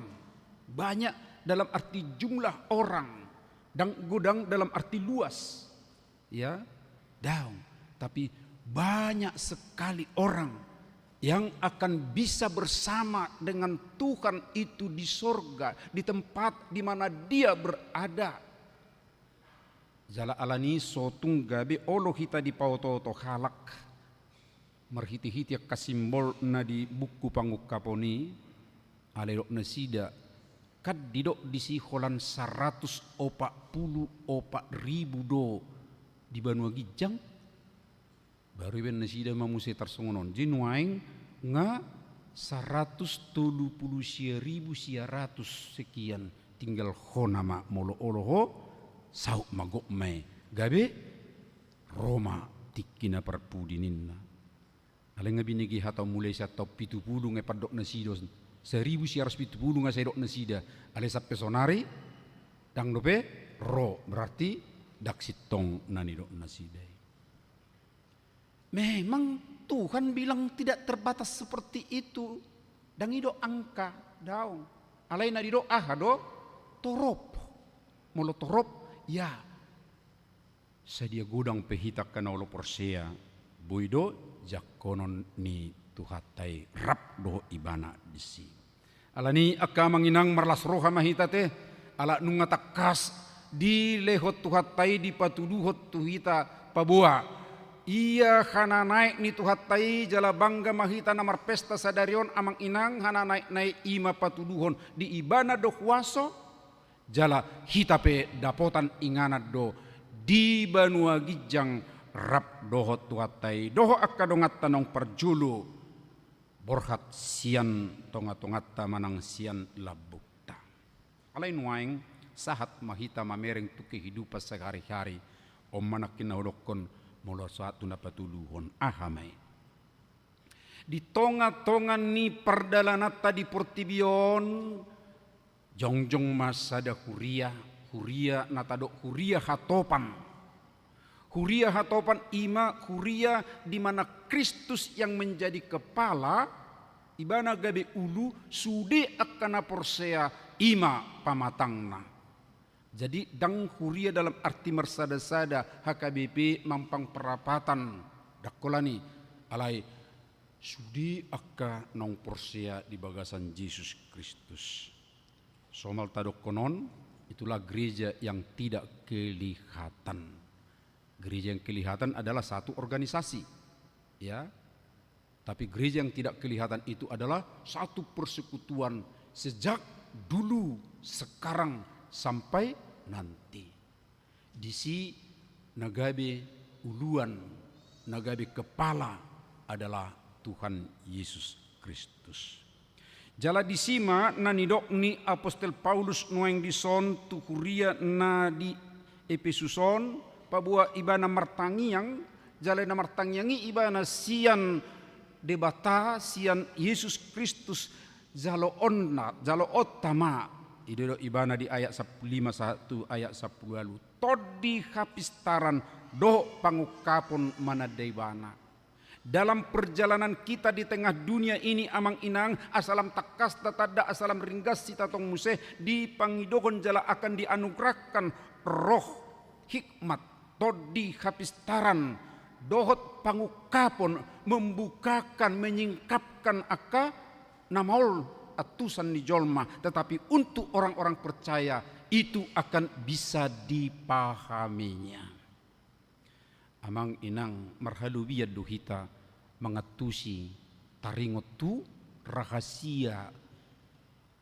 banyak dalam arti jumlah orang dan gudang dalam arti luas ya daun tapi banyak sekali orang yang akan bisa bersama dengan Tuhan itu di sorga, di tempat di mana Dia berada. Jala alani sotung gabe olo hita di pauto halak marhiti-hiti kasimbol na di buku pangukaponi alelok nasida kad didok disi holan 140 ribu do di Banua Gijang baru ben nasida mamuse tarsongonon jinuaing nga 170.100 sekian tinggal honama molo oloho sau magok mai gabe Roma tikina perpudininna alenga binigi hatau mulai sa top 70 ngai padok nasida 1.170 ngai sedok nasida ale sappe sonari dang dope ro berarti daksitong nani dok nasida. Memang Tuhan bilang tidak terbatas seperti itu. Dan itu angka daun. Alai na dido do torop. Molo torop ya. Sedia gudang pehitak kana olo porsea. Buido jakonon ni tuhatai rap do ibana disi. Alani akka manginang marlas roha mahita te. Ala nunga takas di lehot tuhatai di patuduhot tuhita pabua. Iya hana naik ni tuhatai jala bangga mahita namar pesta sadarion amang inang hana naik ima patuduhon di ibana do huaso jala hitape dapotan inganat do di Banua Gijang rap dohot tuhatai doho akka dongat tanong perjulu borhat sian tonga-tongatta manang sian labukta alai nuaing sahat mahita mamereng tu kehidupan sehari-hari om manakin naudokon mula suatu napatuluhon ahamay. Di tonga-tonga ni perdalanata di portibion jongjong masada huria natadok huria hatopan. Huria hatopan ima huria di mana Kristus yang menjadi kepala ibana gabe ulu sude akana porsea ima pamatangna. Jadi dang huria dalam arti mersada-sada HKBP mampang perapatan dakolani alai sudi akka nong porsea di bagasan Yesus Kristus. Somal tadok konon itulah gereja yang tidak kelihatan. Gereja yang kelihatan adalah satu organisasi, ya. Tapi gereja yang tidak kelihatan itu adalah satu persekutuan sejak dulu, sekarang sampai nanti. Disi nagabe uluan, nagabe kepala adalah Tuhan Yesus Kristus. Jala disima nanidok ni Apostel Paulus nueng dison tu kuria na di Efesuson pabua ibana martangiang jalena martangiangi ibana sian debata sian Yesus Kristus jalo otama ido ibana di ayat 51 ayat 10 todi hapistaran do pangukapon manadaibana. Dalam perjalanan kita di tengah dunia ini amang inang asalam takas tatada asalam ringgas si tatong museh di pangidohon jala akan dianugerahkan roh hikmat todi hapistaran dohot pangukapon membukakan menyingkapkan aka namaul atusan di jolma, tetapi untuk orang-orang percaya itu akan bisa dipahaminya. Amang inang marhalubiya duhita mengatusi taringotu rahasia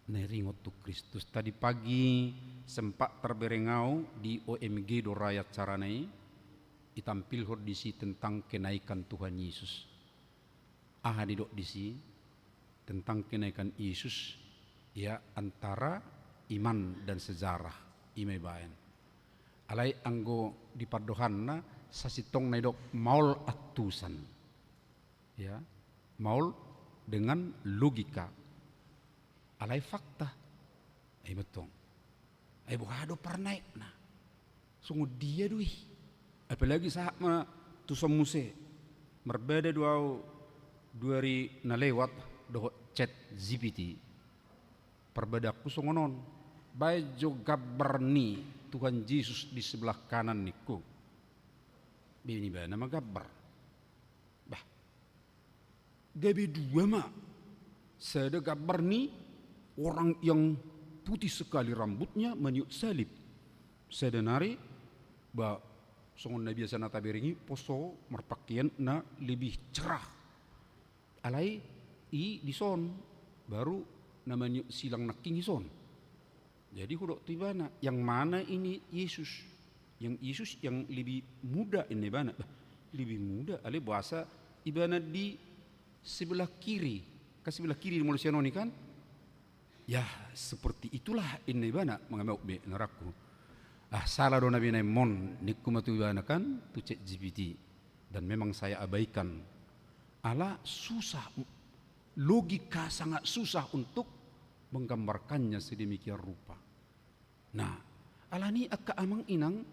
neringotu Kristus. Tadi pagi sempat terberengau di OMG Doraya Caranai ditampil disi tentang kenaikan Tuhan Yesus. Didok disi tentang kenaikan Yesus ya antara iman dan sejarah imai bayan. Alai anggo di pardohanna sasitong naidok maul atusan. Ya, maul dengan logika. Alai fakta. Ay betul. Ay buhado parnaik na. Sungguh dia duih. Apalagi saat tusam muse. Merbeda dua hari nalewat doh chat GPT. Perbedaku songonon. Baik jo gabarni Tuhan Yesus di sebelah kanan niku. Bini ba nama gabar. Bah. Gabi dua mak. Sada gabar ni orang yang putih sekali rambutnya meniup salib. Sada nari ba songon na biasa na taberingi poso merpakaian na lebih cerah. Alai i dison baru namanya silang naking ison. Jadi hudok tibana yang mana ini Yesus? Yang Yesus yang lebih muda ini bana, lebih muda. Ale bahasa ibana di sebelah kiri, ke sebelah kiri di manusia noni kan? Ya seperti itulah ini bana mengambil be neraku. Salah dona bina mon nikumatu ibana kan tu cek GPT dan memang saya abaikan. Ala susah, logika sangat susah untuk menggambarkannya sedemikian rupa. Nah, alani akka amang inang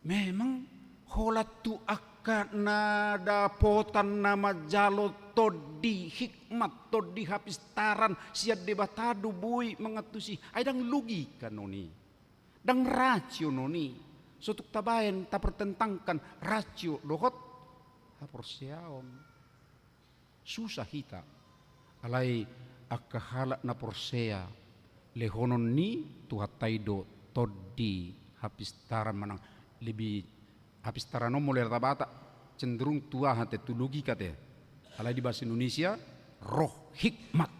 memang holatu akka nada potan nama jalo todi hikmat todi hapistaran siad debatadu bui mengatusi aidang logika noni dang rasio noni sotuk tabayan ta pertentangkan rasio dohot haporsiaon susah hita alai akka halak na porsea lehonon ni tuhataido todi hapistaran manang lebih hapistaran mulai tabata cenderung tua hati tu logika teh alai di bahasa Indonesia roh hikmat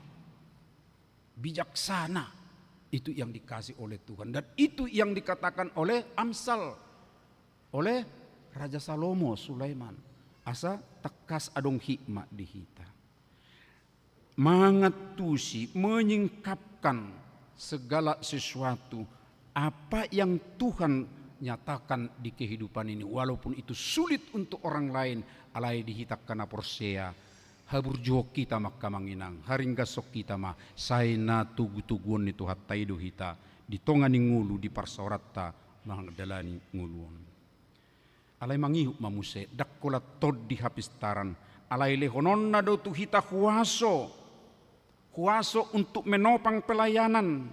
bijaksana itu yang dikasih oleh Tuhan dan itu yang dikatakan oleh Amsal oleh Raja Salomo Sulaiman asa tekas adong hikmat di hita mengatusi menyingkapkan segala sesuatu apa yang Tuhan nyatakan di kehidupan ini walaupun itu sulit untuk orang lain alai dihitak kana porsea haburjo kita makamanginang haringga sok kita mah sayna tugu-tuguan itu hatai do hita ditongani ngulu di parsoratta mangdalani nguluon alai mangihu mamuse dakkola tod di hapistaran alai lehononna do tu hita kuaso untuk menopang pelayanan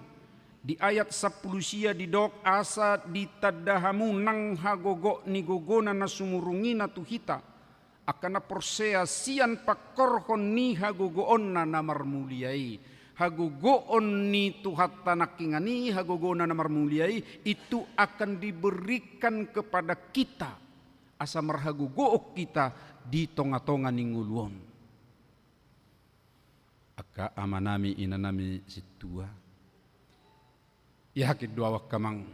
di ayat 10 sia di dok asa ditadahamu nang hagogo ni gogona na sumurungina tu hita akana porsea sian pakorhon ni hagogoon na namarmuliai hagogoon ni tuhatta nakingani hagogoon na namarmuliai itu akan diberikan kepada kita asa marhagogook kita di tonga-tonga ninguluon aka amanami inanami situa ya kedua wakamang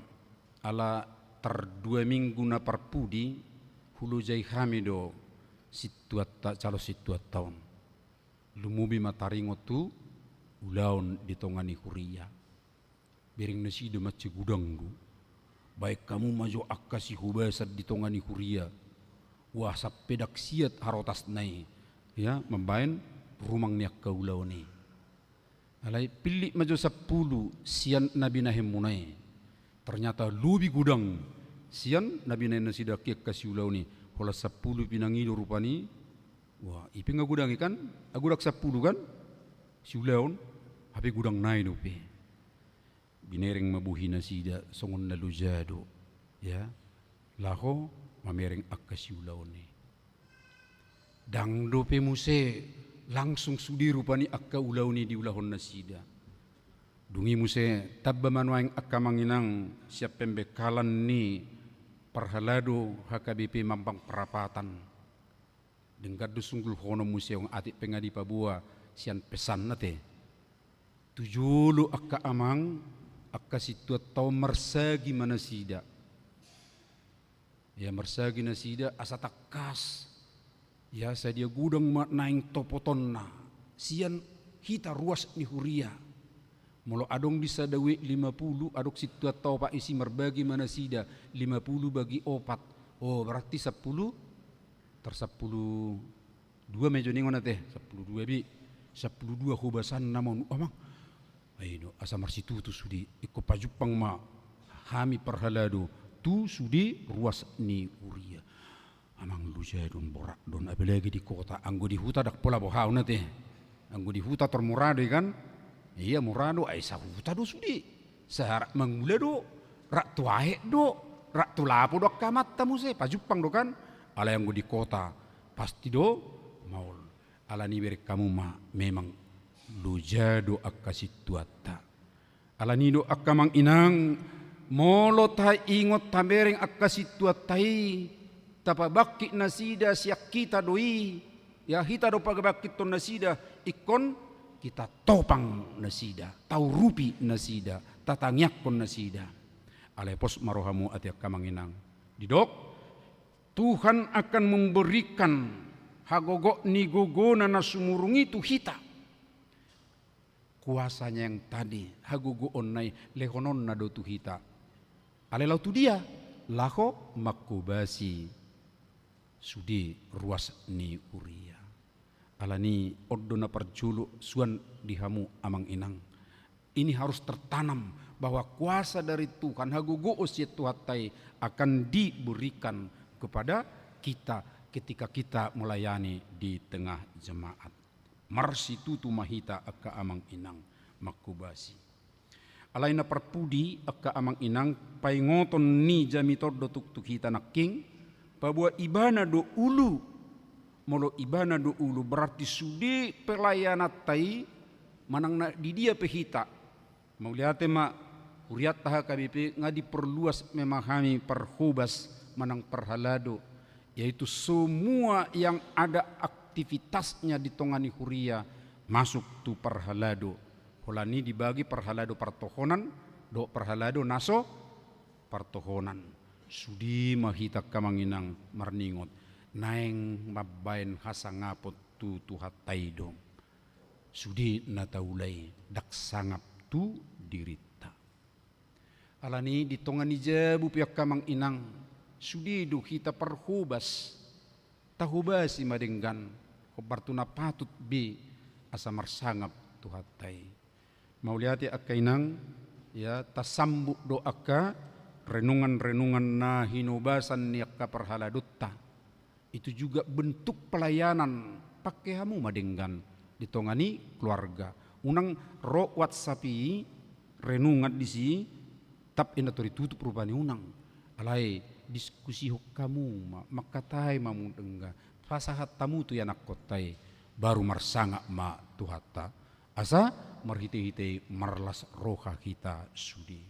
ala terdua minggu na parpudi hulu jai hamido situata calo situat tahun lumubi mataringo tu ulaun ditongani huria bering nasi de mace gudanggu baik kamu maju akasi hubasat ditongani huria wah sapedak siat harotas nai ya membain rumang niak kaulauni alai pilih maju 10 sian nabi nahemunai ternyata lubi gudang sian nabi nahe nasida kiak kasih ulau ni hola 10 pinangido rupani wah ipi nga gudang ikan agudak 10 kan si ulaun hape gudang nai dope binereng mabuhi nasida songon nalujado ya laho mamereng akasi ulau ni dang dope muse langsung sudi rupani akka ulau ni di ulahon nasida dungi muse tabba manuaing akka manginang siap pembekalan ni parhalado HKBP Mampang Perapatan dengkat dusunggul hono muse yang atik pengadi pabua sian pesan nate tujulu akka amang akka situat tau mersagi manasida ya mersagi nasida asa takas ya saya dia gudang naing topotonna sian hita ruas ni huria molo adong bisa dawe 50 adok situ atau pak isi merbagi mana sida 50 bagi 4 oh berarti 10 ter 10 dua mejo ningon teh 10 dua bi 10 dua hubasan namun amang ayo asa marsitu tu sudi iko pajupang ma hami perhalado tu sudi ruas ni huria amang lujai don borak don apalagi di kota anggo di huta dak pola bohau na teh anggo di huta termurado kan iya murado ai sa huta do sudi saharak mangula do rak tuahe do rak tulapo do kamat tamu se pajupang do kan ala anggo di kota pasti do maul ala ni berek kamu ma memang lujado akasituata ala ni do akamang inang molo ta ingot tabereng akasituatai tapabaki nasida siak kita doi ya hita do pagabaki to nasida ikon kita topang nasida tau rupi nasida tatangyak kon nasida alepos marohamu ati kamanginang didok Tuhan akan memberikan hagogo ni gogona na sumurungi tu hita kuasanya yang tadi hagogo onnai lehonon na do tu hita alelau tu dia laho makubasi sudi ruas ni uria alani odona perjulu suan dihamu amang inang ini harus tertanam bahwa kuasa dari Tuhan hagugu usia tuhatai akan diberikan kepada kita ketika kita melayani di tengah jemaat marsitu tu mahita akka amang inang makubasi alaina perpudi akka amang inang paingoton ni jamitor dotuk tu kita naking bahwa ibana do ulu molo ibana do ulu berarti sudi pelayanat tai manang na di dia pehita mau lihat ma huriat taha KBP ngadi perluas memahami perhubas manang perhalado yaitu semua yang ada aktivitasnya di tongani huria masuk tu perhalado holani dibagi perhalado partohonan do perhalado naso partohonan sudi mahita kamanginang marningot naeng mabain hasangapot tu tuhatai dong sudi nataulai dak sangap tu dirita alani ditongani jabu piak kamang inang sudi du hita perhubas tahubasi madenggan Kobartuna patut bi asa marsangap tuhatai. Mauliati akainang ya tasambu doaka renungan-renungan na hinubasan ni akka perhaladutta. Itu juga bentuk pelayanan pakai hamu madenggan ditongani keluarga. Unang ro WhatsAppi renungan di si tap ina tori tutup rupani unang. Alai diskusi kamu makatai mamu dengga. Pasahat tamu tu yanak kotai baru marsanga ma tuhata. Asa marhite-hite marlas roha kita sudi.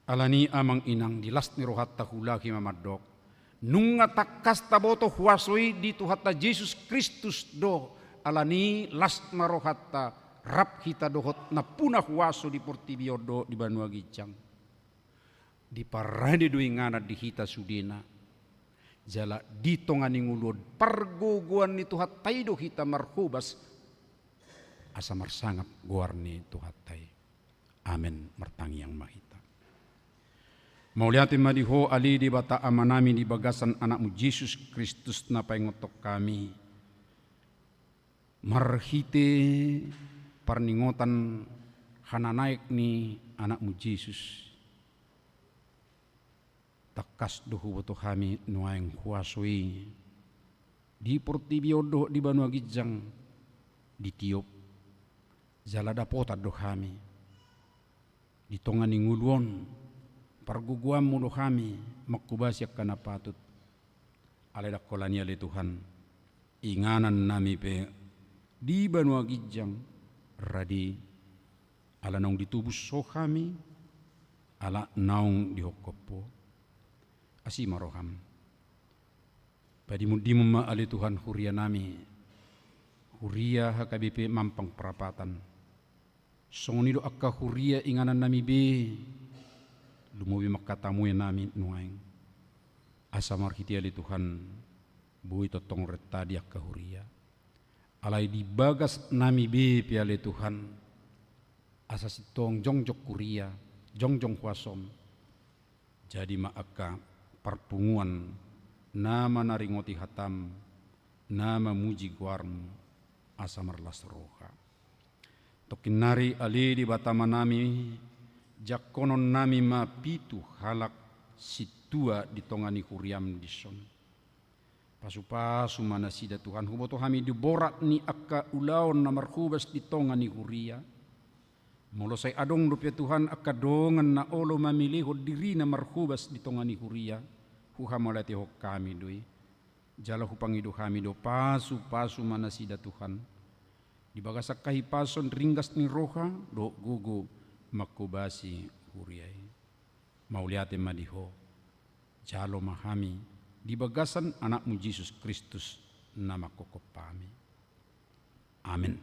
Alani amang inang dilas ni rohat tahulaki mamadok. Nunga takas taboto huasoi di tuhata Yesus Kristus do. Alani las marohata rap kita dohot na punah huaso di Portibio do di Banua Gijang. Di parade duingana di hita sudina. Jala di tongani ngulod pargoguan ni tuhatai do hita marhubas. Asa marsangap guarni tuhatai. Amen martangi yang mahita. Mauliati madiho ali di bata amanami di bagasan anakmu Yesus Kristus na paingotok kami. Marhite parningotan hananaik ni anakmu Yesus. Takas dohu boto kami nuaeng huasui. Di Portibio do di Banua Gijang di tiop. Jalada pota do kami. Di tongani nguluon. Parguguam mudo kami makubasyak kana patut. Aleda kolania le Tuhan. Inganan nami pe di Banua Gijang radi ala naung ditubus so kami ala naung dihokopo asi maroham. Padi mudimu ma ali Tuhan huria nami. Huria HKBP Mampang Perapatan. Songonido akka huria inganan nami be. Lumuwi makatamu yang nami nuaing. Asa marhiti ali Tuhan. Bui totong retadi akka huria. Alai di bagas nami be piale Tuhan. Asa sitong jongjok kuria. Jongjong kuasom. Jadi maaka parpunguan. Nama naringoti hatam. Nama muji guarmu. Asa marlas roha. Tokinari ali di batama nami. Jakonon nami ma pitu halak situa di tongani huriam dison. Pasu-pasu mana sida Tuhan huboto kami diborat ni akka ulaon na marhubas di tongani huria. Molosay adong rupya Tuhan akka dongan na olo mamiliho diri na marhubas di tongani huria. Huhamalati ho kami doi. Jala hupangido kami do pasu-pasu mana sida Tuhan. Di bagasak kahipason ringgas ni roha do gugu makubasi huriai. Mauliate madiho. Jalo mahami. Di bagasan anakmu Yesus Kristus nama kokopami. Amin.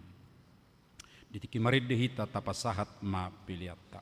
Ditiki marid dehita tapasahat ma piliata.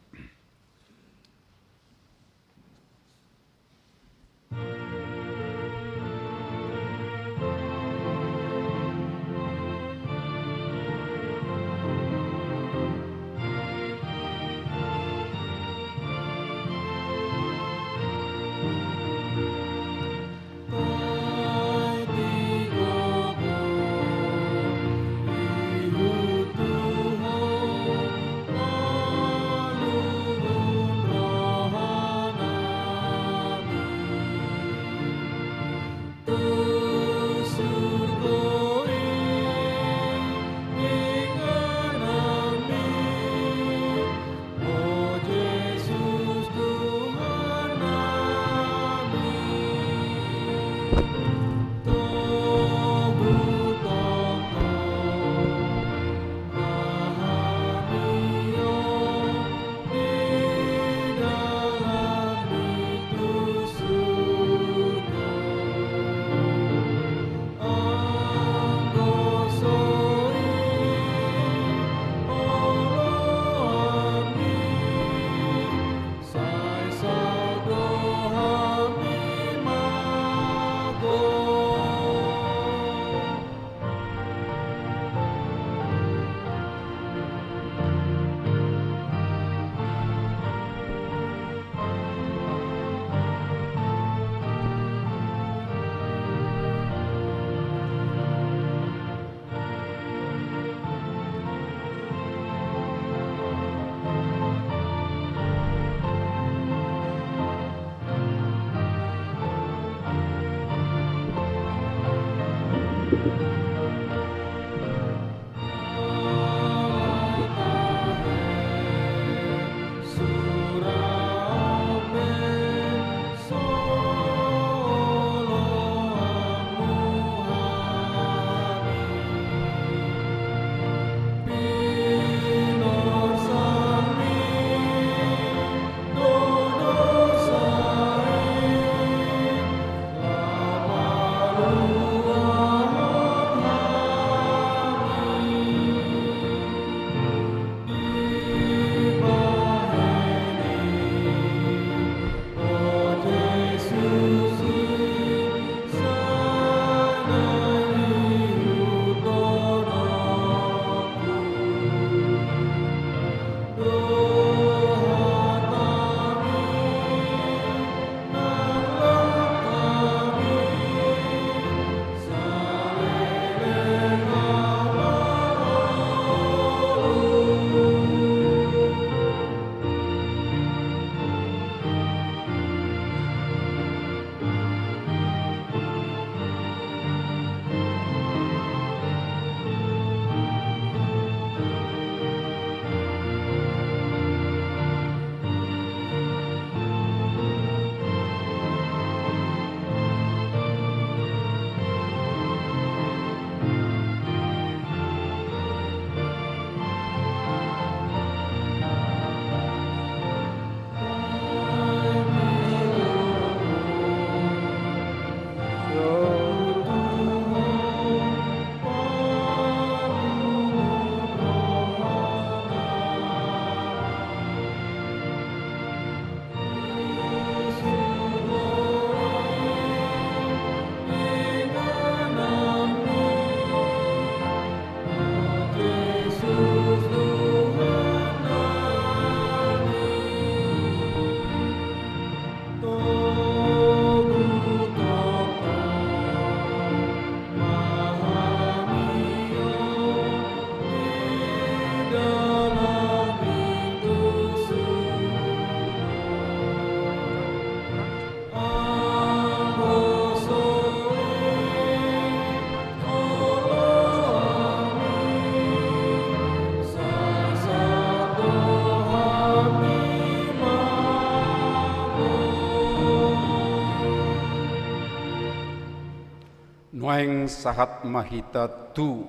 Nuaing sahat mahita tu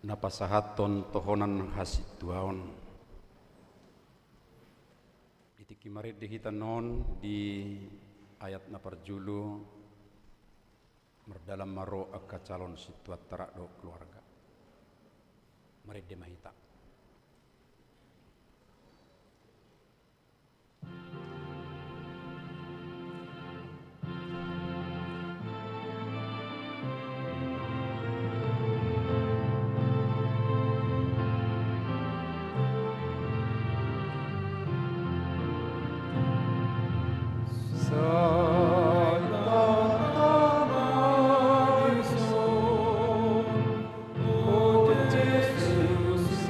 napasahaton tohonan hasit tuaon. Itiki marit dihita non di ayat naparjulu merdalam maro akka calon situat tarak do keluarga. Marit de mahita. Jesus,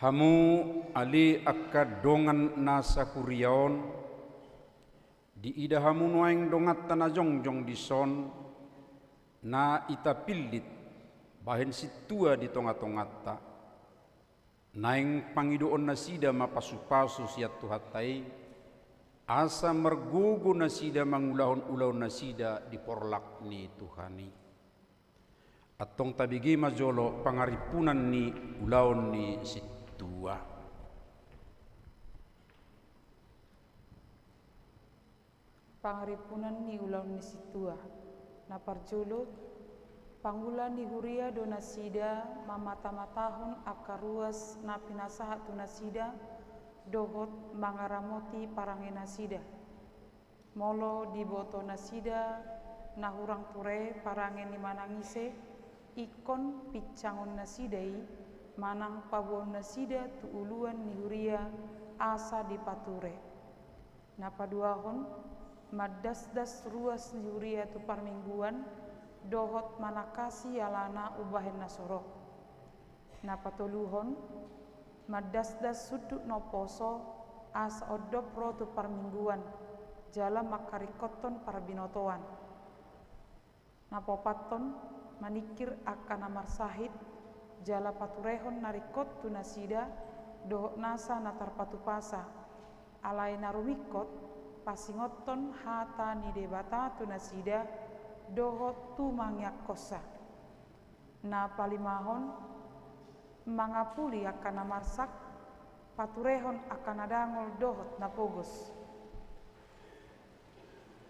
hamu ali akka dongan nasa kuriaon di ida hamu nuaing dongat tanah jongjong di son na ita pilit bahen situa di tonga-tongata naing pangidoon na sida mapasupasu siat tuhatai asa mergugu na sida mangulahon-ulahon na sida di porlak ni Tuhani atong tabigi majolo pangaripunan ni ulahon ni situa. Pangaripunan ni ulahon ni situa na parjolo pangulan ni huria do nasida mamata-matahon akaruas na pinasahat tu nasida dohot mangaramoti parange nasida molo diboto nasida na hurang ture parange ni manangise ikon picangon nasidai manang pabuon nasida tu uluan ni huria asa dipature na paduahon maddas-das ruas ni huria tu parmingguan dohot manakasi alana ubahen nasoro na patoluhon maddas-das sudut no poso as odopro tu parmingguan jala makarikoton parabinotoan na popaton manikir akan amar sahid jala paturehon narikot tu nasida dohot nasa natar patupasa alai narumikot pasingoton hata ni debata tu nasida dohot tu mangyakosa na palimahon mangapuli akan amarsak paturehon akan adangol dohot na pogos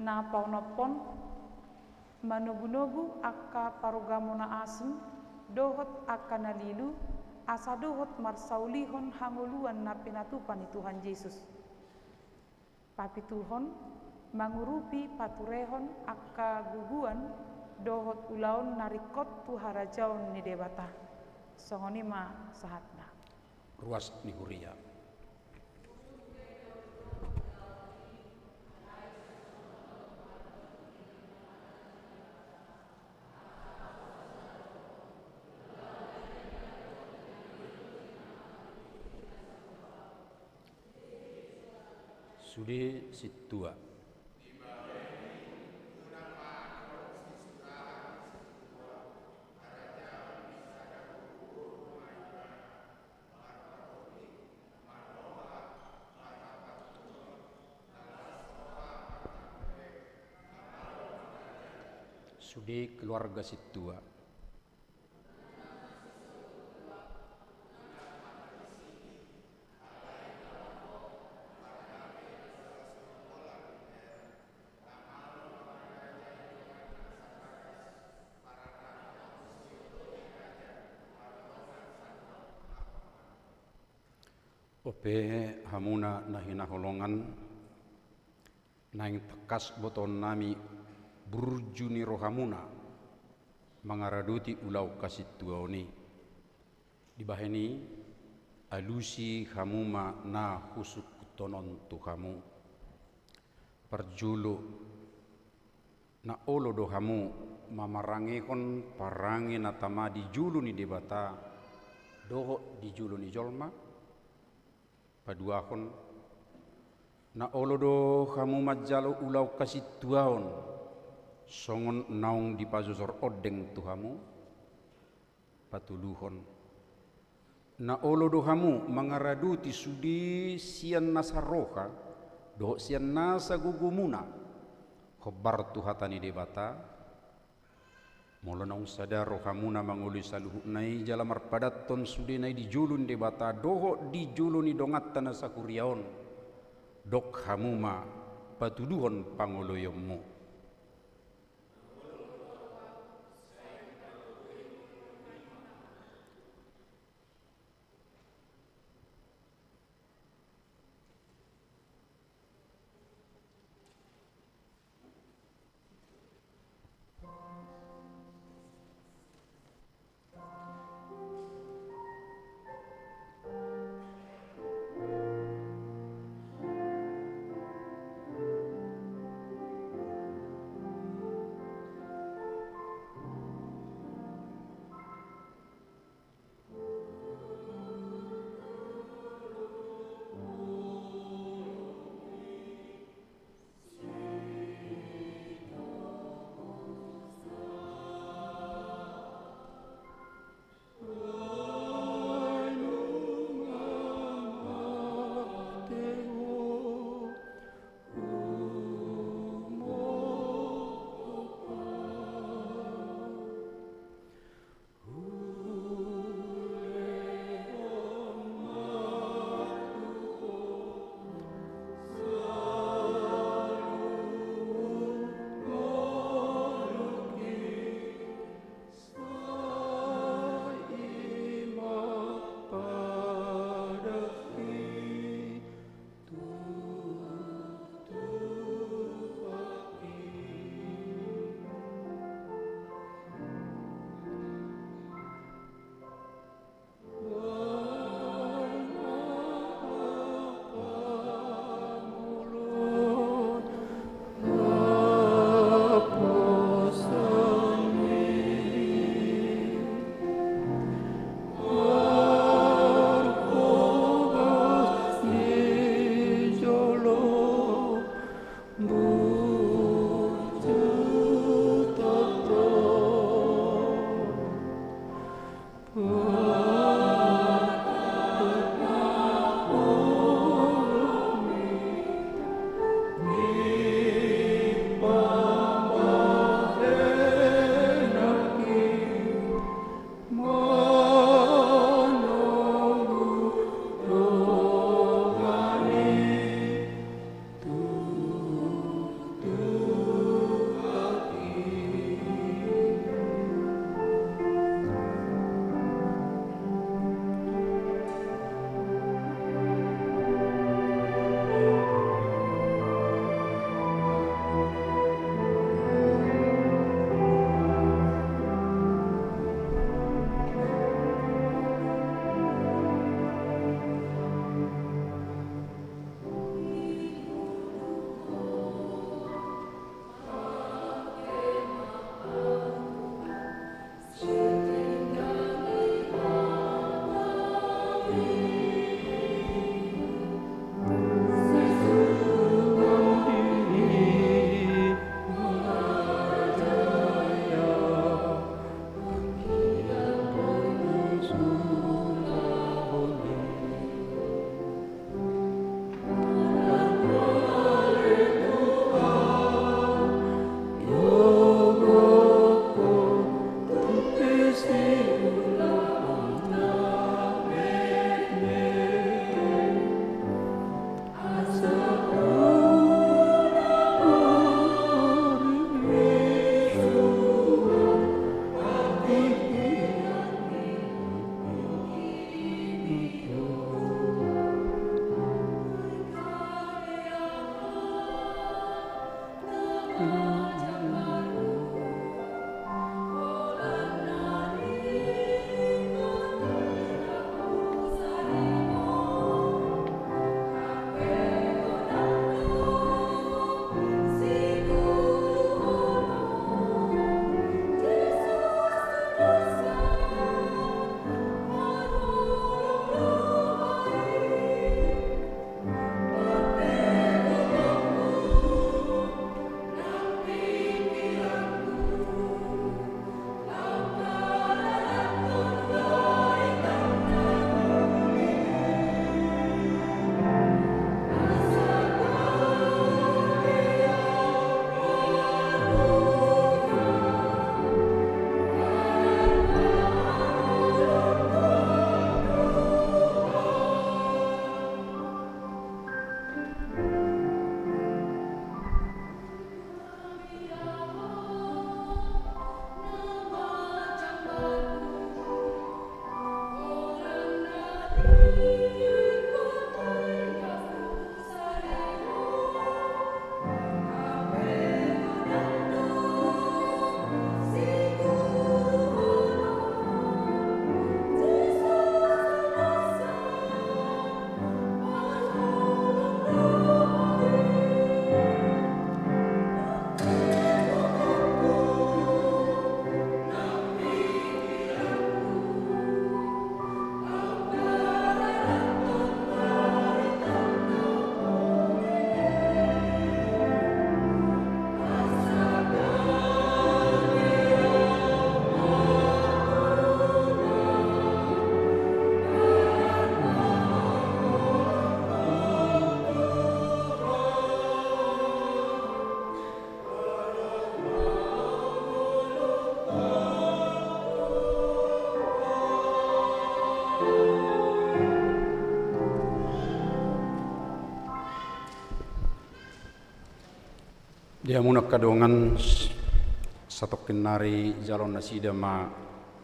na paunopon manugu-nugu akka parugamona asing dohot akan nalilu asa dohot marsaulihon hanguluan na pinatupan ni Tuhan Yesus papituhon mangurupi paturehon akka guguan dohot ulaon narikot tu harajaon ni debata songonima sahatna Ruas ni huria sude situa sude keluarga situa ope hamuna nahina holongan naing tekas boton nami burjuni rohamuna mangaraduti ulau kasituaoni dibaheni alusi hamuma na husuk tonon tu hamu perjulu na olo do hamu mamarangekon parange natama di julu ni debata doho di julu ni jolma paduakon na olodo kamu majalo ulau kasituaon songon naung di pazosor odeng tuhamu patuluhon na olodo kamu mangaraduti sudi sian nasaroka do sian nasa gugumuna khobar tuhatani debata molo naung sadaro kamuna manguli saluhu nai jalamar padaton sudi nai di julun debata doho di juluni dongat tanah sakuriaon dok hamuma patuduhon pangoloyomu Dia munak kadongan satu kenari jalon nasida ma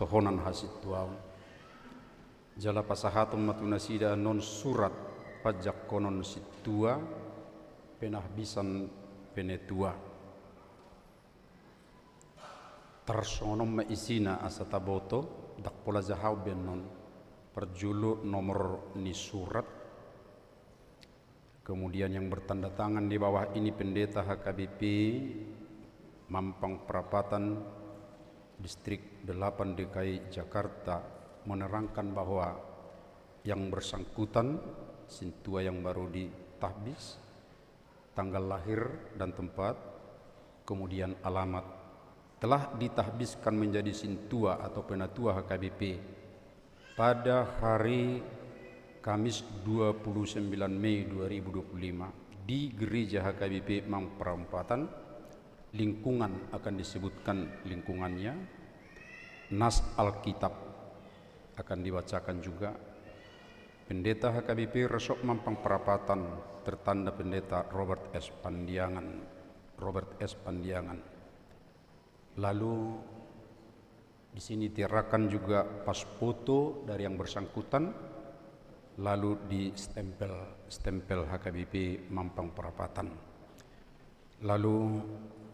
tohonan hasit tuaun. Jala pasahatum matu nasida non surat pajak konon situa penah bisan penetua. Tersonom ma isina asataboto dak pola zahau benon perjulu nomor ni surat. Kemudian yang bertanda tangan di bawah ini pendeta HKBP Mampang Perapatan Distrik 8 DKI Jakarta menerangkan bahwa yang bersangkutan sintua yang baru ditahbis, tanggal lahir dan tempat, kemudian alamat, telah ditahbiskan menjadi sintua atau penatua HKBP pada hari Kamis 29 Mei 2025 di Gereja HKBP Mampang Perapatan. Lingkungan akan disebutkan lingkungannya, nas Alkitab akan dibacakan juga. Pendeta HKBP Resok Mampang Perapatan tertanda pendeta Robert S. Pandiangan. Lalu di sini tirakan juga pas foto dari yang bersangkutan, lalu di stempel HKBP Mampang Perapatan. Lalu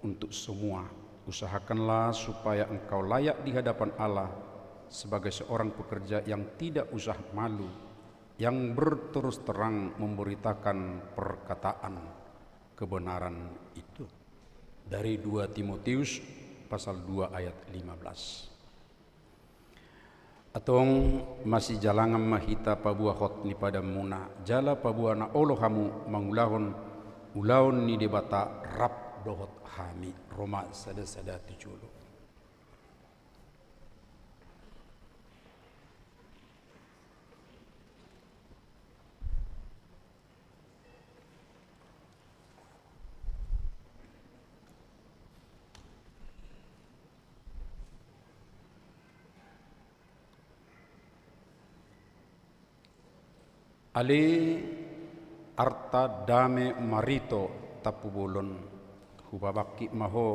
untuk semua, usahakanlah supaya engkau layak di hadapan Allah sebagai seorang pekerja yang tidak usah malu, yang berterus terang memberitakan perkataan kebenaran itu. Dari 2 Timotius pasal 2 ayat 15. Atong masih jalangan mahita pabua hot ni pada muna jala pabua na olohamu mangulahon ulaon ni debata rap dohot hami Roma sada 7. Ali arta dame marito tapubulon hubabaki maho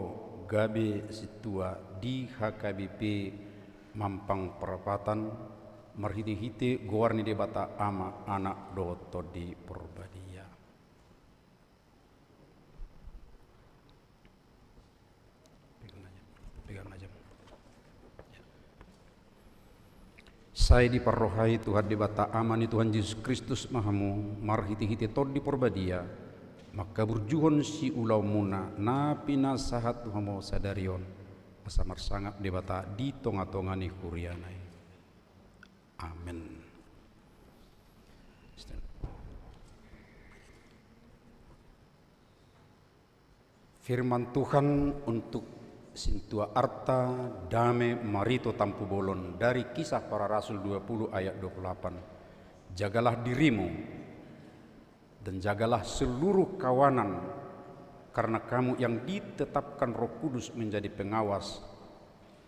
gabe situa di HKBP Mampang Perapatan marhiti-hiti gowarni debata ama anak doto di Purbadia. Pegang aja. Saya diparrohai Tuhan debata amani Tuhan Yesus Kristus mahamu marhiti-hiti tod di Purbadia maka berjuhon si ulau muna napina sahat Tuhan sadarion asamar sangat debata di tonga-tongani kurianai. Amin. Firman Tuhan untuk Sintua arta dame marito tampu bolon dari Kisah Para Rasul 20 ayat 28. Jagalah dirimu dan jagalah seluruh kawanan karena kamu yang ditetapkan Roh Kudus menjadi pengawas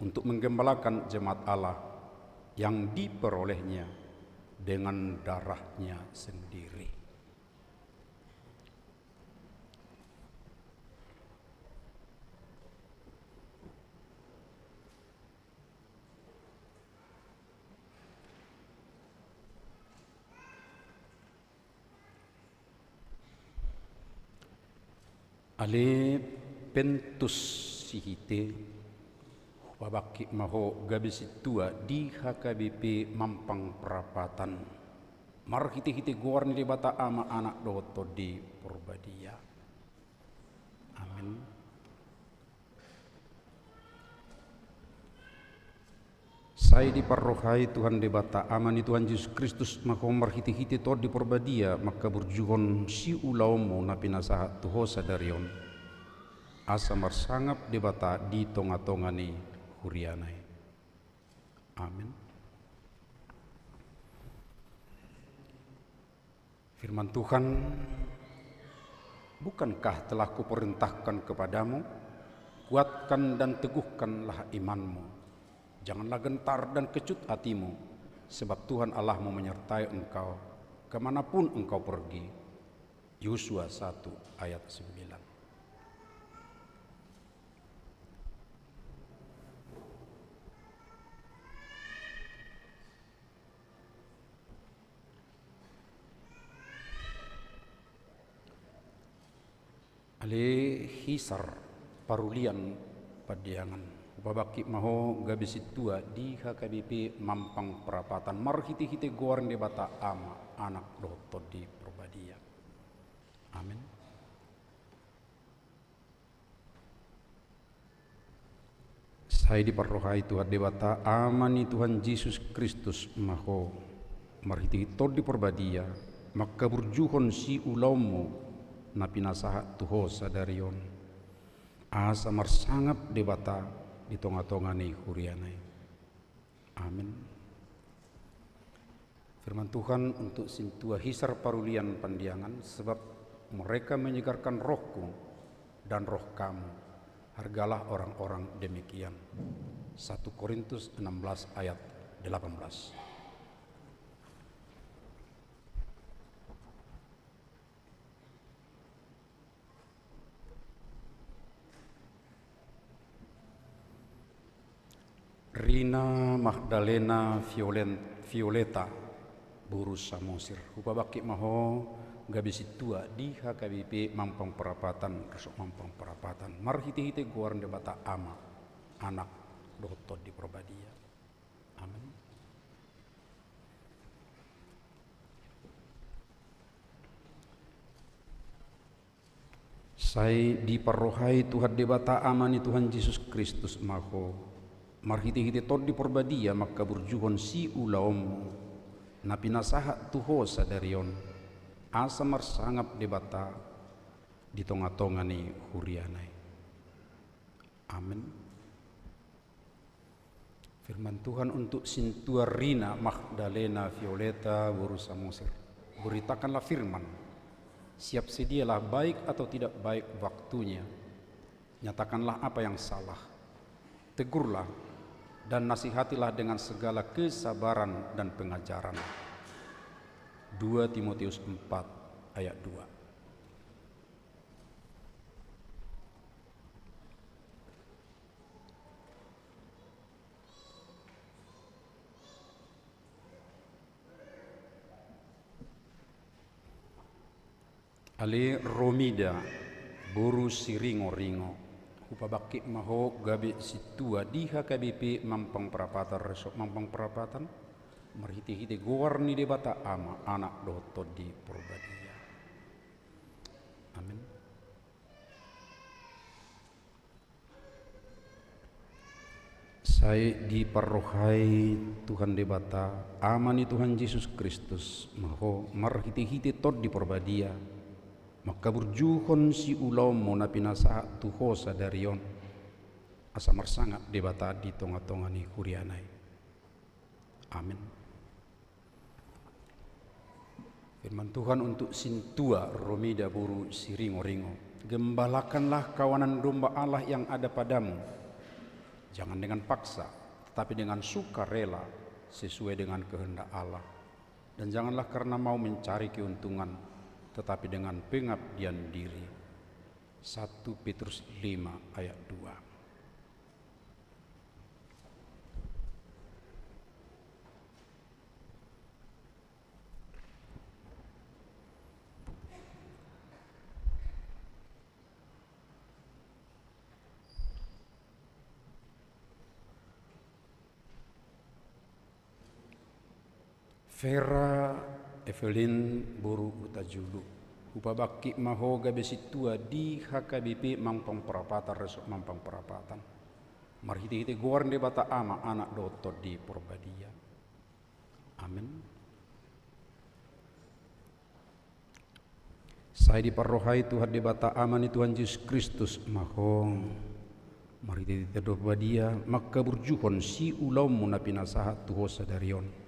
untuk menggembalakan jemaat Allah yang diperolehnya dengan darahnya sendiri. Ale pentus sihite babaki maho gabisitua di HKBP Mampang Perapatan marhiti-hiti gowarni debata ama anak doto di Purbadia. Amin. Saya diparrohai Tuhan debata amani Tuhan Yesus Kristus maka marhiti-hiti tod di Purbadia maka berjuhon si ulaumu napinasahat tuho sadarion asa marsangap debata di tonga-tongani hurianai. Amin. Firman Tuhan, bukankah telah kuperintahkan kepadamu, kuatkan dan teguhkanlah imanmu. Janganlah gentar dan kecut hatimu, sebab Tuhan Allahmu menyertai engkau kemanapun engkau pergi. Yosua 1 ayat 9. Ale hisar parulian padiangan babaki maho gabisit tua di HKBP Mampang Perapatan marhiti-hiti goarn de bata ama anak doto di Probadia. Amin. Saya diperrohai Tuhan debata amani Tuhan Yesus Kristus maho marhiti tod di Probadia maka burjuhon si ulaumu na pinasaha tuho sadarion asa marsangap debata di tonga-tonga ni hurianai. Amin. Firman Tuhan untuk sintua hisar parulian pandiangan sebab mereka menyegarkan rohku dan roh kamu. Hargalah orang-orang demikian. 1 Korintus 16 ayat 18. Rina Magdalena Violeta Buru Samosir Hupabaki maho gabisi tua di HKBP Mampang Perapatan Resok Mampang Perapatan marhiti-hiti guaran debata ama anak dotot di Probadia. Amin. Saya diperrohai Tuhan debata amani Tuhan Yesus Kristus maho marhiti-hiti tod di Probadia maka burjuhon si ulaom na pinasaha tuho sadarion asa marsangap debata di tonga-tonga ni hurianai. Amin. Firman Tuhan untuk sintua Rina Magdalena Violeta Buru Samosir. Beritakanlah firman, siap sedialah baik atau tidak baik waktunya, nyatakanlah apa yang salah, tegurlah dan nasihatilah dengan segala kesabaran dan pengajaran. 2 Timotius 4 ayat 2. Ali Romida Buru Siringo-ringo Upabaki maho gabi situa di HKBP Mampang Perapatan Resok Mampang Perapatan marhiti-hiti goarni debata ama anak doto di Probadia. Amin. Saya diperrohai Tuhan debata amani Tuhan Yesus Kristus maho marhiti-hiti tod di Probadia maka burjuhon si ulau mona pinasa tuho sadarion asa marsangap debata di tonga-tonga ni hurianai. Amin. Firman Tuhan untuk sintua Romida Buru Siringo-ringo. Gembalakanlah kawanan domba Allah yang ada padamu, jangan dengan paksa tetapi dengan sukarela sesuai dengan kehendak Allah, dan janganlah karena mau mencari keuntungan tetapi dengan pengabdian diri. 1 Petrus 5 ayat 2. Vera Evelyn Buru Utajulu Upabaki mahoga besitua di HKBP Mampang Perapatan Resok Mampang Perapatan marhiti-hiti goarn de bata ama anak doto di Probadia. Amin. Saya diperrohai Tuhan di bata amani Tuhan Yesus Kristus maho marhiti-hiti Probadia maka burjuhon si ulau muna pinasaha tuho sadarion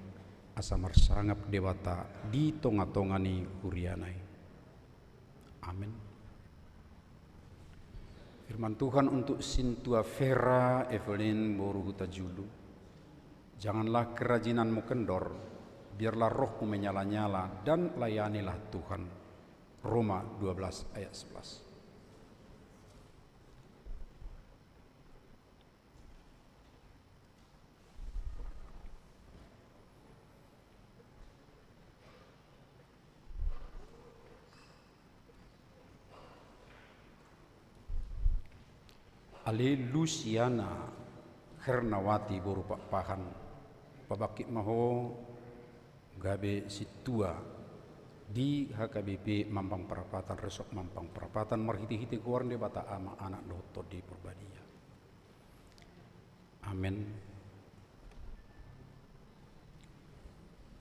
asa marsangap dewata di tonga-tonga ni hurianai. Amin. Firman Tuhan untuk sintua Vera Evelyn Boru Hutajulu. Janganlah kerajinanmu kendor, biarlah rohmu menyala-nyala dan layanilah Tuhan. Roma 12 ayat 11. Ale Luciana Hernawati berupa pahan pabaki maho gabe situa di HKBP Mampang Perapatan Resok Mampang Perapatan marhiti-hiti kuar de bata ama anak doto di Purbadia. Amin.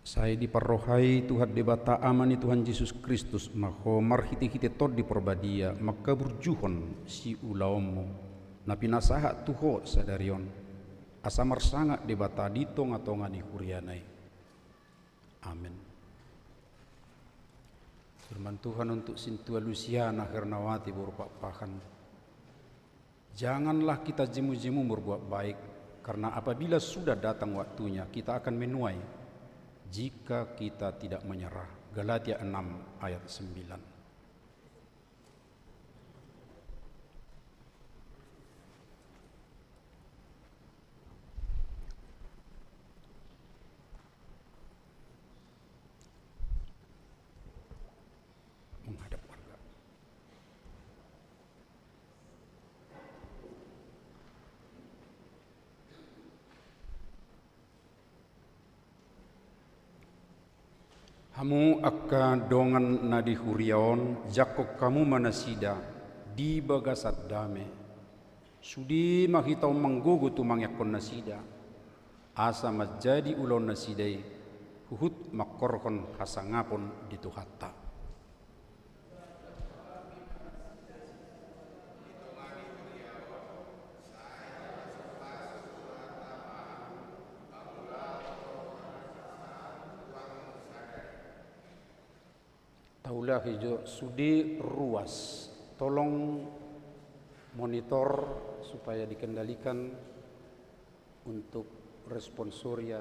Saya diparohai Tuhan de bata amani Tuhan Yesus Kristus maho marhiti-hiti tod di Purbadia maka berjuhon si ulaumu napi nasaha tuho sadarion asa marsanga de bata ditong atonga di kurianai. Amin. Firman Tuhan untuk Sintua Luciana Hernawati berupa pahan. Janganlah kita jemu-jemu berbuat baik, karena apabila sudah datang waktunya kita akan menuai jika kita tidak menyerah. Galatia 6 ayat 9. Menghadap warga. Hamu akka dongan nadi huriaon jakok kamu manasida di bagasat dame sudi mahitau manggugu tu mangyakon nasida asa majadi ulon nasidai huhut makorkon hasangapon dituhatta. Taulah hijau sudi ruas, tolong monitor supaya dikendalikan untuk respon surya.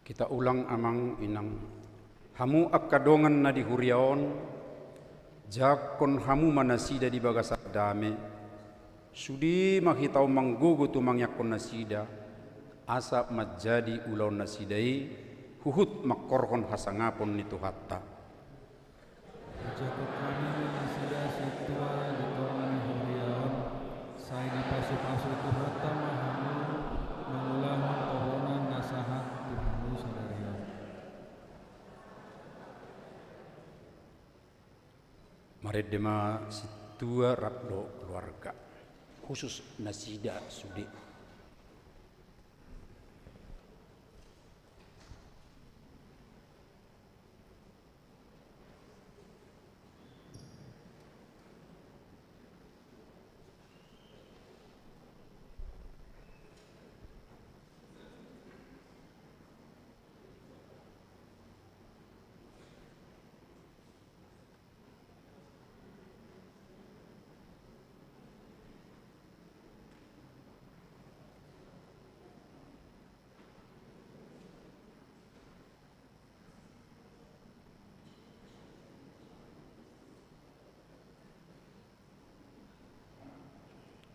Kita ulang amang inang. Hamu akkadongan na di huriaon, jakon hamu manasida di bagasat dame, sudi mahitau manggugu tu mangyakon nasida, asa majadi ulaw nasidai, huhut makorkon hasangapon nitu hatta. Jakok kami nasida situa di tongan huriaon, saya dipasu-pasu tu hatta mahamu, mengulang tohonan nasahat Tuhanmu sadarion. Mari dema situa rakdo keluarga, khusus nasida sudi.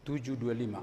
Tujuh 25.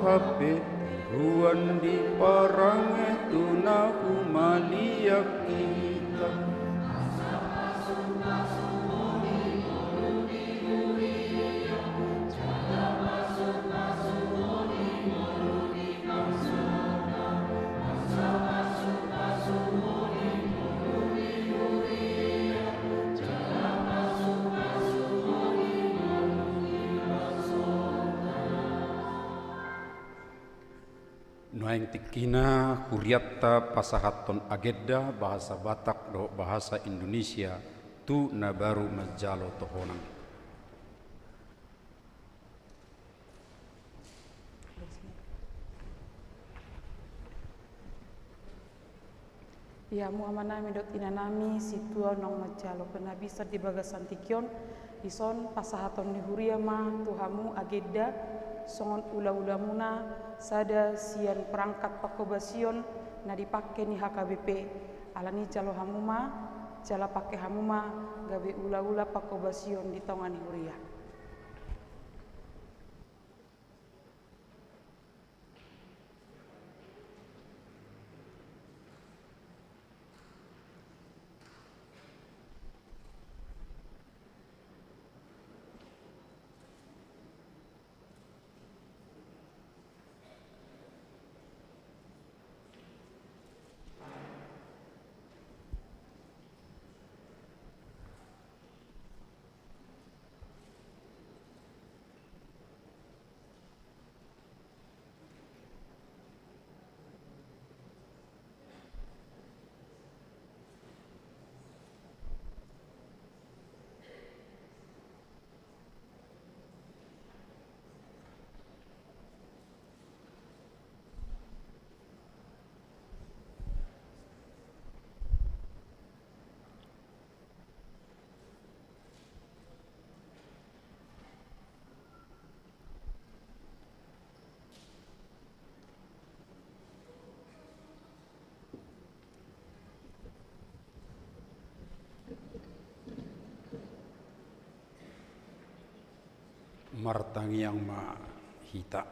hape ruan di parange tuna humalia kita. Noeng tikina huriatta pasahaton agedda bahasa Batak do bahasa Indonesia tu na baru majalo tohonang. Ya muamanami dot inanami situa nong majalo penabisa di bagasan tikion ison pasahaton di huriama tuhamu agedda songon ula-ulamuna sada sian perangkat pakobasion na dipake ni HKBP alani calo hamuma jala pake hamuma gawe ula-ula pakobasion di tongani huria. Martangi yang ma hita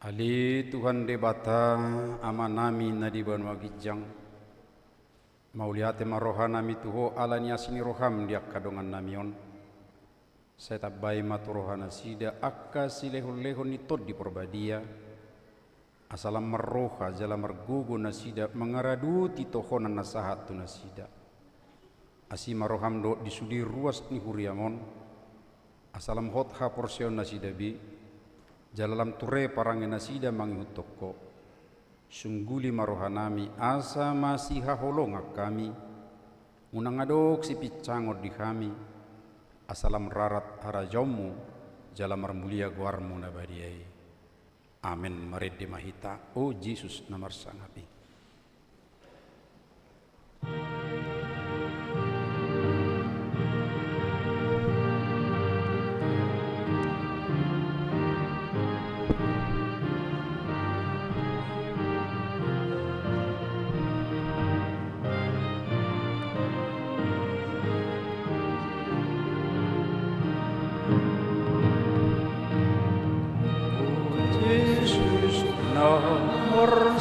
ali Tuhan debata amanami nadi banwa gijang mauliate marohanami tuho alani asini roham dia kadongan namion saya tabai maturohana sida akka silehon-lehon itod di porbadia asalam meroha jala mergugu nasida mengaradu titohonan nasahat tu nasida asi maroham do disudi ruas ni huriamon asalam hotha porsion nasida bi jalalam ture parange nasida mangi toko sungguli marohanami asa masih haholonga kami unangadok si picangod di kami asalam rarat harajomu jalam marmulia guarmu nabadiai amin marede mahita o Jesus namar sangapi. Nomor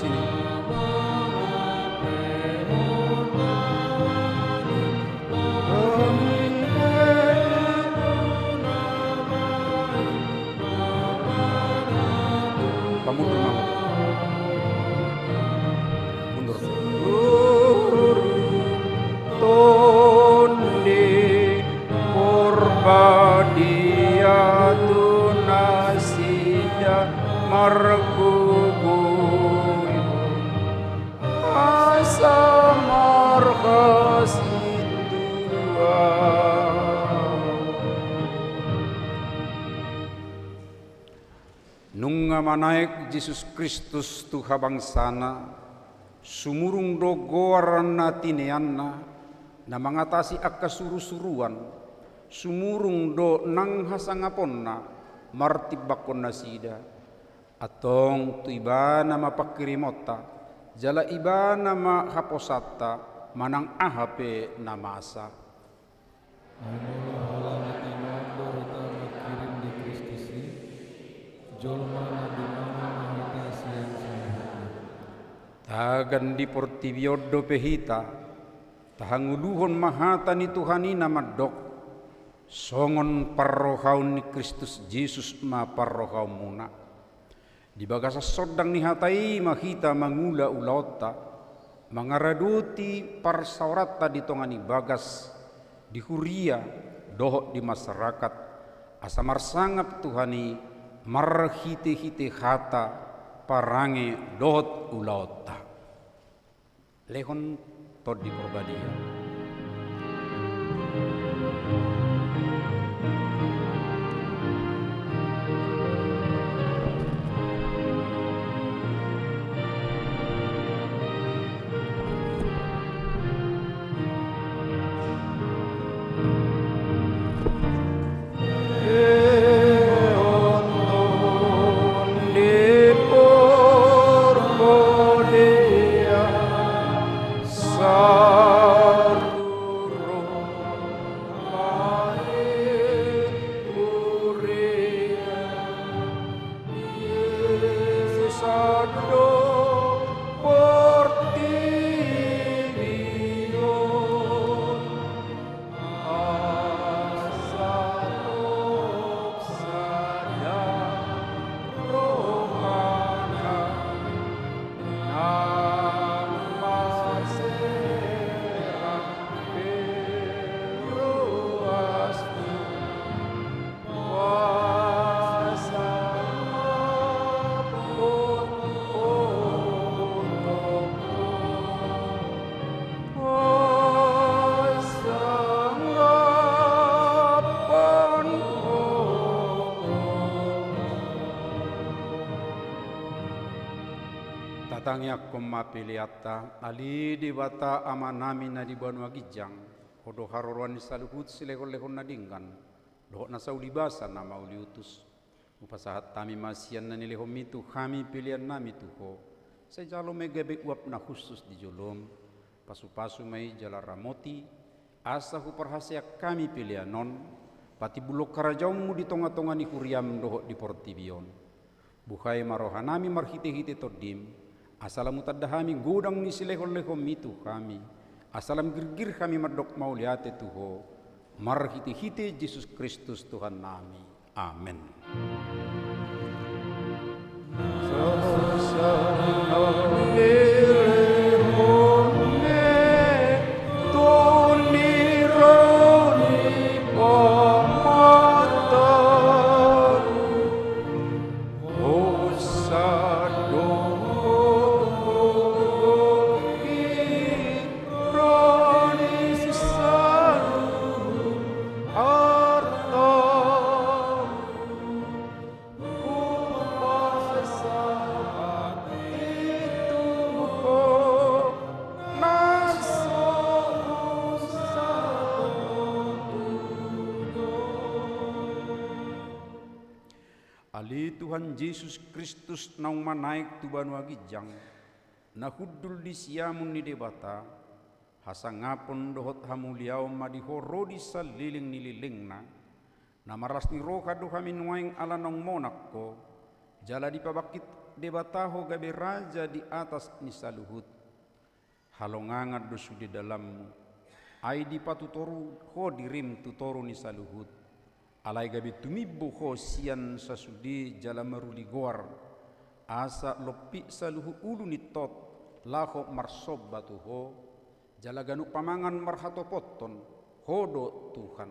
sini. Mundur mangkok. Mundur. Tondi purbadiatun nasida margugui asa markasitua. Nunga manaik Yesus Kristus Tuha bangsana sumurung do goarana tineanna na mangatasi akka suru-suruan sumurung do nang hasangaponna martibakon nasida atong tu ibana mapakirimota jala ibana mahaposata manang ahape namasa. Tagan di portibiodo pehita tahanguluhon mahata ni Tuhanina madok songon parrohaun ni Kristus Yesus ma parrohaun muna di bagasa sodang ni hatai mahita mangula ulauta mangaraduti parsaurata di tongani bagas di huria dohok di masyarakat asamar sangap Tuhani marhite-hite hata parange dohot ulauta lehon tod di perbadia. Tatangnya koma piliata ali di bata amanami na di Banua Gijang odo haroruan saluhut silehon-lehon nadingkan dohok nasa ulibasa nama uliutus upasahat tami masian na nilehom itu kami pilihan nami tuho sejalo megabe uap na khusus di jolom pasu-pasu mai jala ramoti asa hu perhasia kami pilihan non pati bulok karajaumu di tonga-tonga ni huriam dohok di portibion bukai marohanami marhite-hite todim asalam utadahami gudang ni silehon-lehon itu kami asalam girgir kami madok mauliate tuho marhite-hite Yesus Kristus Tuhan nami amin. Ali Tuhan Yesus Kristus nau manaik tu Banua Gijang na hudul di siamun ni debata hasangapon dohot hamuliau madihoro di saliling nililingna na maras ni roha doha minuaing ala nong monakko jala di pabakit debataho gabe raja di atas ni saluhut. Halongangat dosu di dalammu. Ai di patutoru ho dirim tutoru ni saluhut. Alai gabe tumibbo ho sian sasudi jala maruli goar. Asa lopi saluhu ulu ni tot laho marsob batu ho. Jala ganu pamangan marhato potton hodo Tuhan.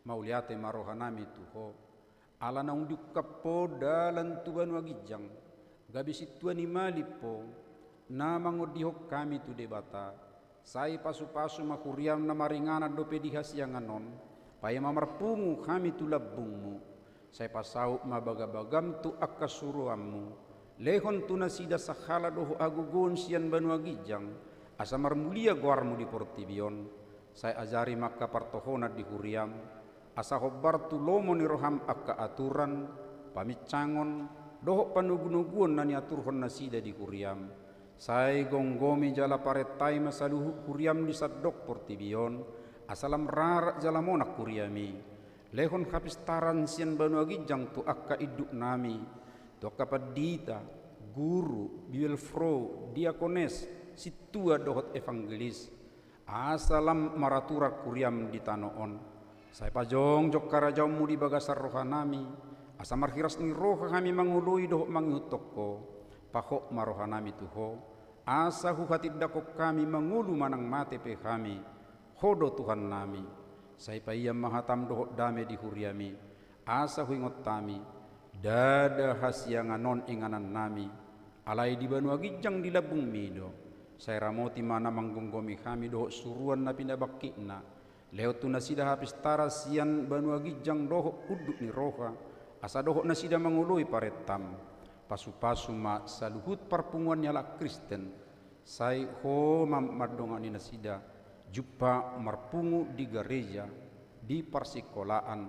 Mauliate marohanami tuho. Ala naung diukapo dalan tuan wagijang. Gabi situan ni malipo. Na mangodihok kami tu debata. Sai pasu-pasu makuriam na maringana dope dihasianganon. Paya mamarpungu kami tu labungmu. Sai pasau mabagabagam tu akasuruammu. Lehon tu nasida sakhala doho agugun sian banu wagijang. Asa marmulia goarmu di Portibion. Sai ajari maka partohona di huriam. Asa hobar tu lomo ni roham akka aturan. Pamicangon doho panugunuguan nani aturhon nasida di huriam. Sai gonggomi jala paretai masaluhu huriam di sadok Portibion. Asalam rarak jala monak kuriami. Lehon kapistaran sian banu agijang tu akka iduk nami. Tu akka padita, guru, biwelfro, diakones. Situa dohot evangelis asalam maraturak kuriam di tanoon. Saya pajong jok karajaumu di bagasar rohanami. Asa marhiras ni roha kami mangului dohot mangutoko. Pahok marohanami tuho. Asa huhatid dakok kami mangulu manang mate pe kami. Hodo Tuhan nami. Saya payam mahatam dohot dame di huriami. Asa huingot tami. Dada hasianganon inganan nami. Alai di banu agijang di labung mido. Saya ramoti mana manggonggomi kami dohok suruan na pinabakina. Leo tu nasida hapis tara sian banu agijang dohok uduk ni roha. Asa dohok nasida mangului paretam. Pasu-pasu ma saluhut parpunguan nyala Kristen. Sai ho mamadongan ni nasida. Jumpa marpungu di gereja. Di parsikolaan.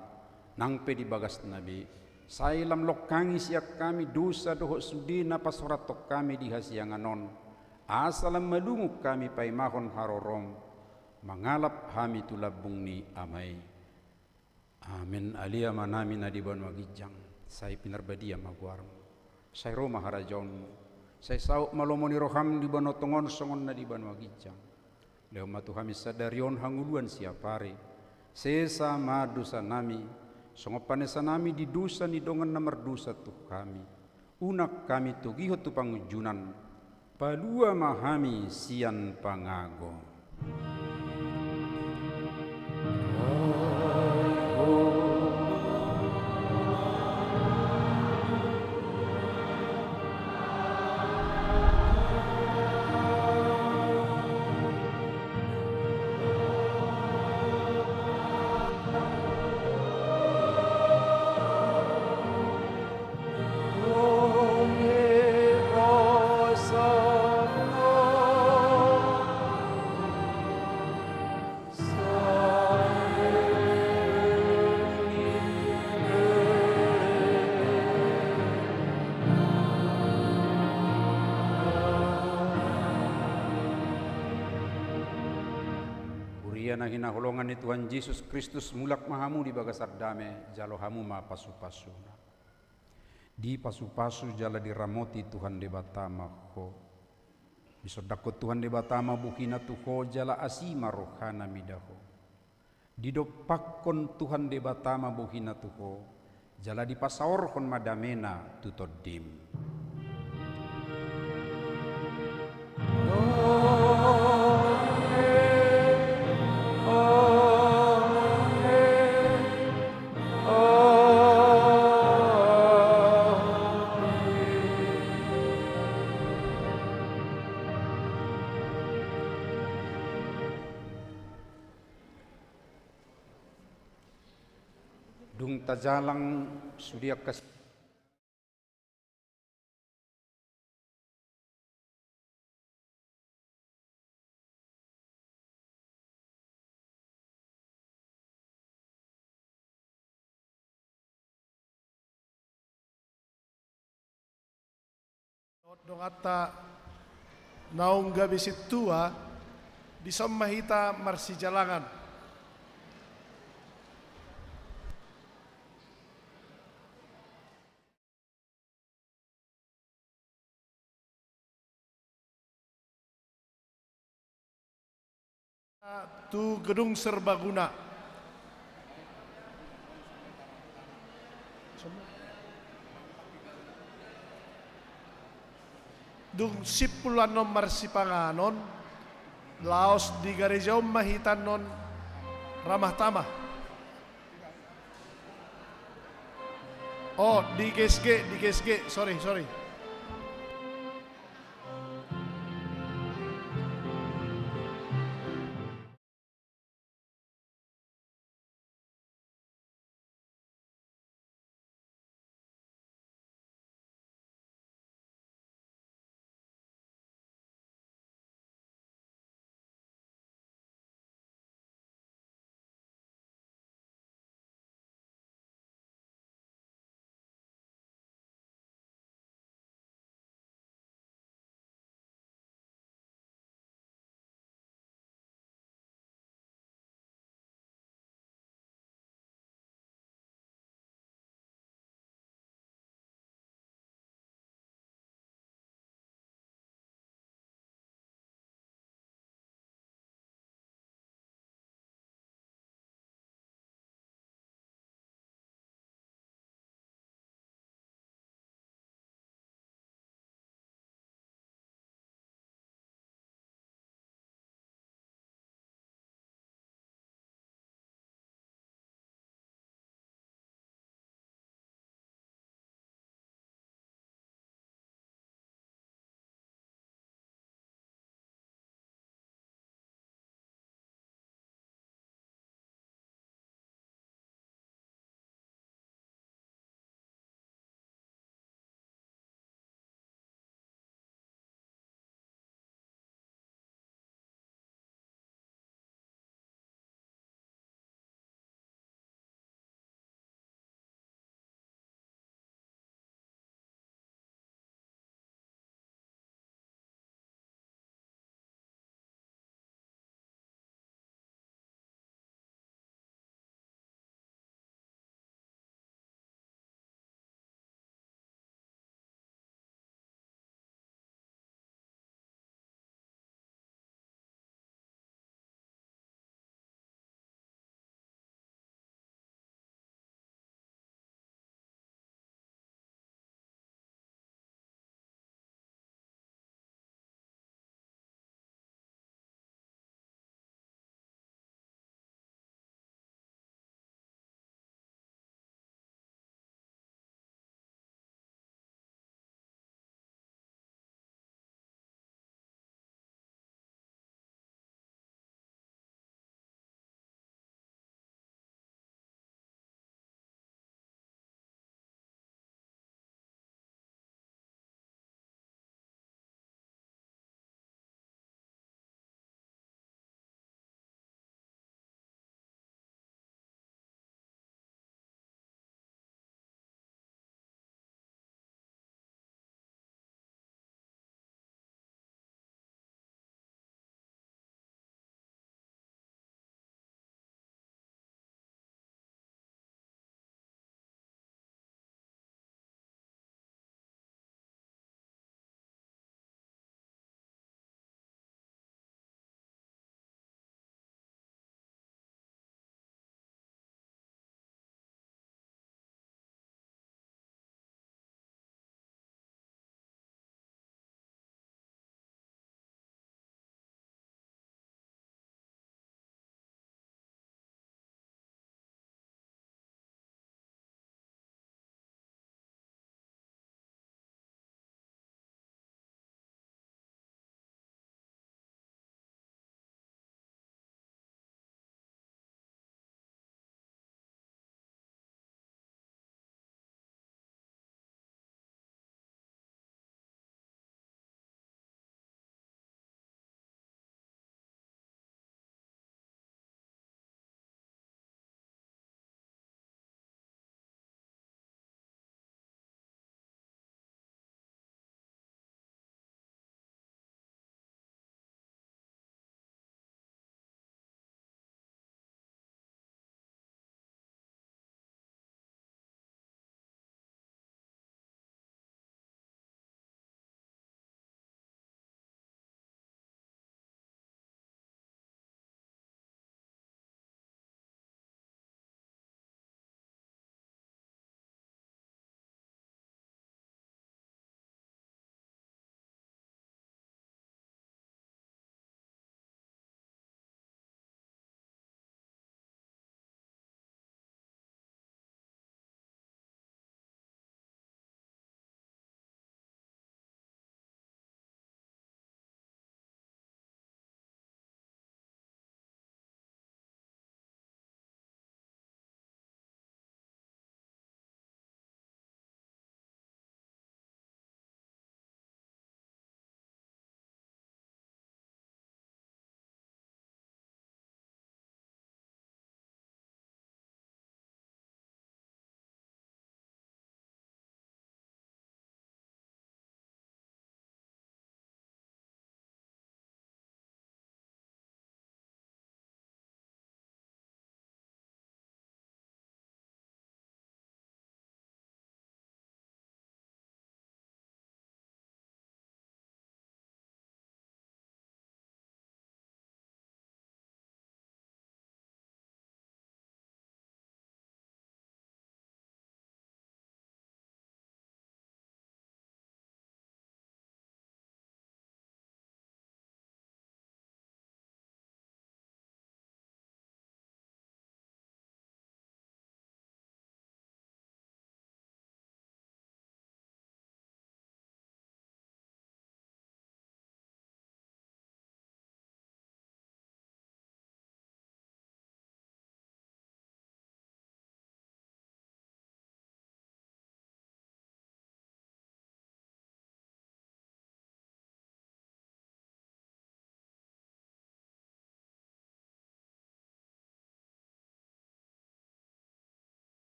Nangpe di bagas nabi. Sai lam lokangi siak kami dosa dohok sudi na pasuratok kami di hasianganon. Asalam malunguk kami paimahon harorom. Mangalap hami tulabung ni amai. Amin alia manami na diban magijang. Say pinarbadia maguarmo. Say roma harajaunmu. Say sauk malomoni roham diban otongon songon na diban magijang. Leo matu kami sadarion hanguluan siapare. Sesa madusa nami. Songopanesa nami di dusa ni dongan na merdusa tu kami. Unak kami tugihot tu pangujunan. Palua mahami sian pangago. Na hinaholongan ni Tuhan Yesus Kristus mulak mahamu di bagasar dame jalo hamu ma pasu-pasu. Di pasu-pasu jala diramoti Tuhan de batama ho. Bisodakot Tuhan de batama buhina tuho jala asima rohana midaho. Didopakon Tuhan de batama buhina tuho jala dipasaorkon madamena tutodim. Dung tajalang sudiak kas dongata naung gabi situa bisa mahita marsijalangan. Tu gedung serbaguna. Dung sipulan non marsipanganon, laos di garejau mahitan non ramah tamah. Oh, di GSG, sorry.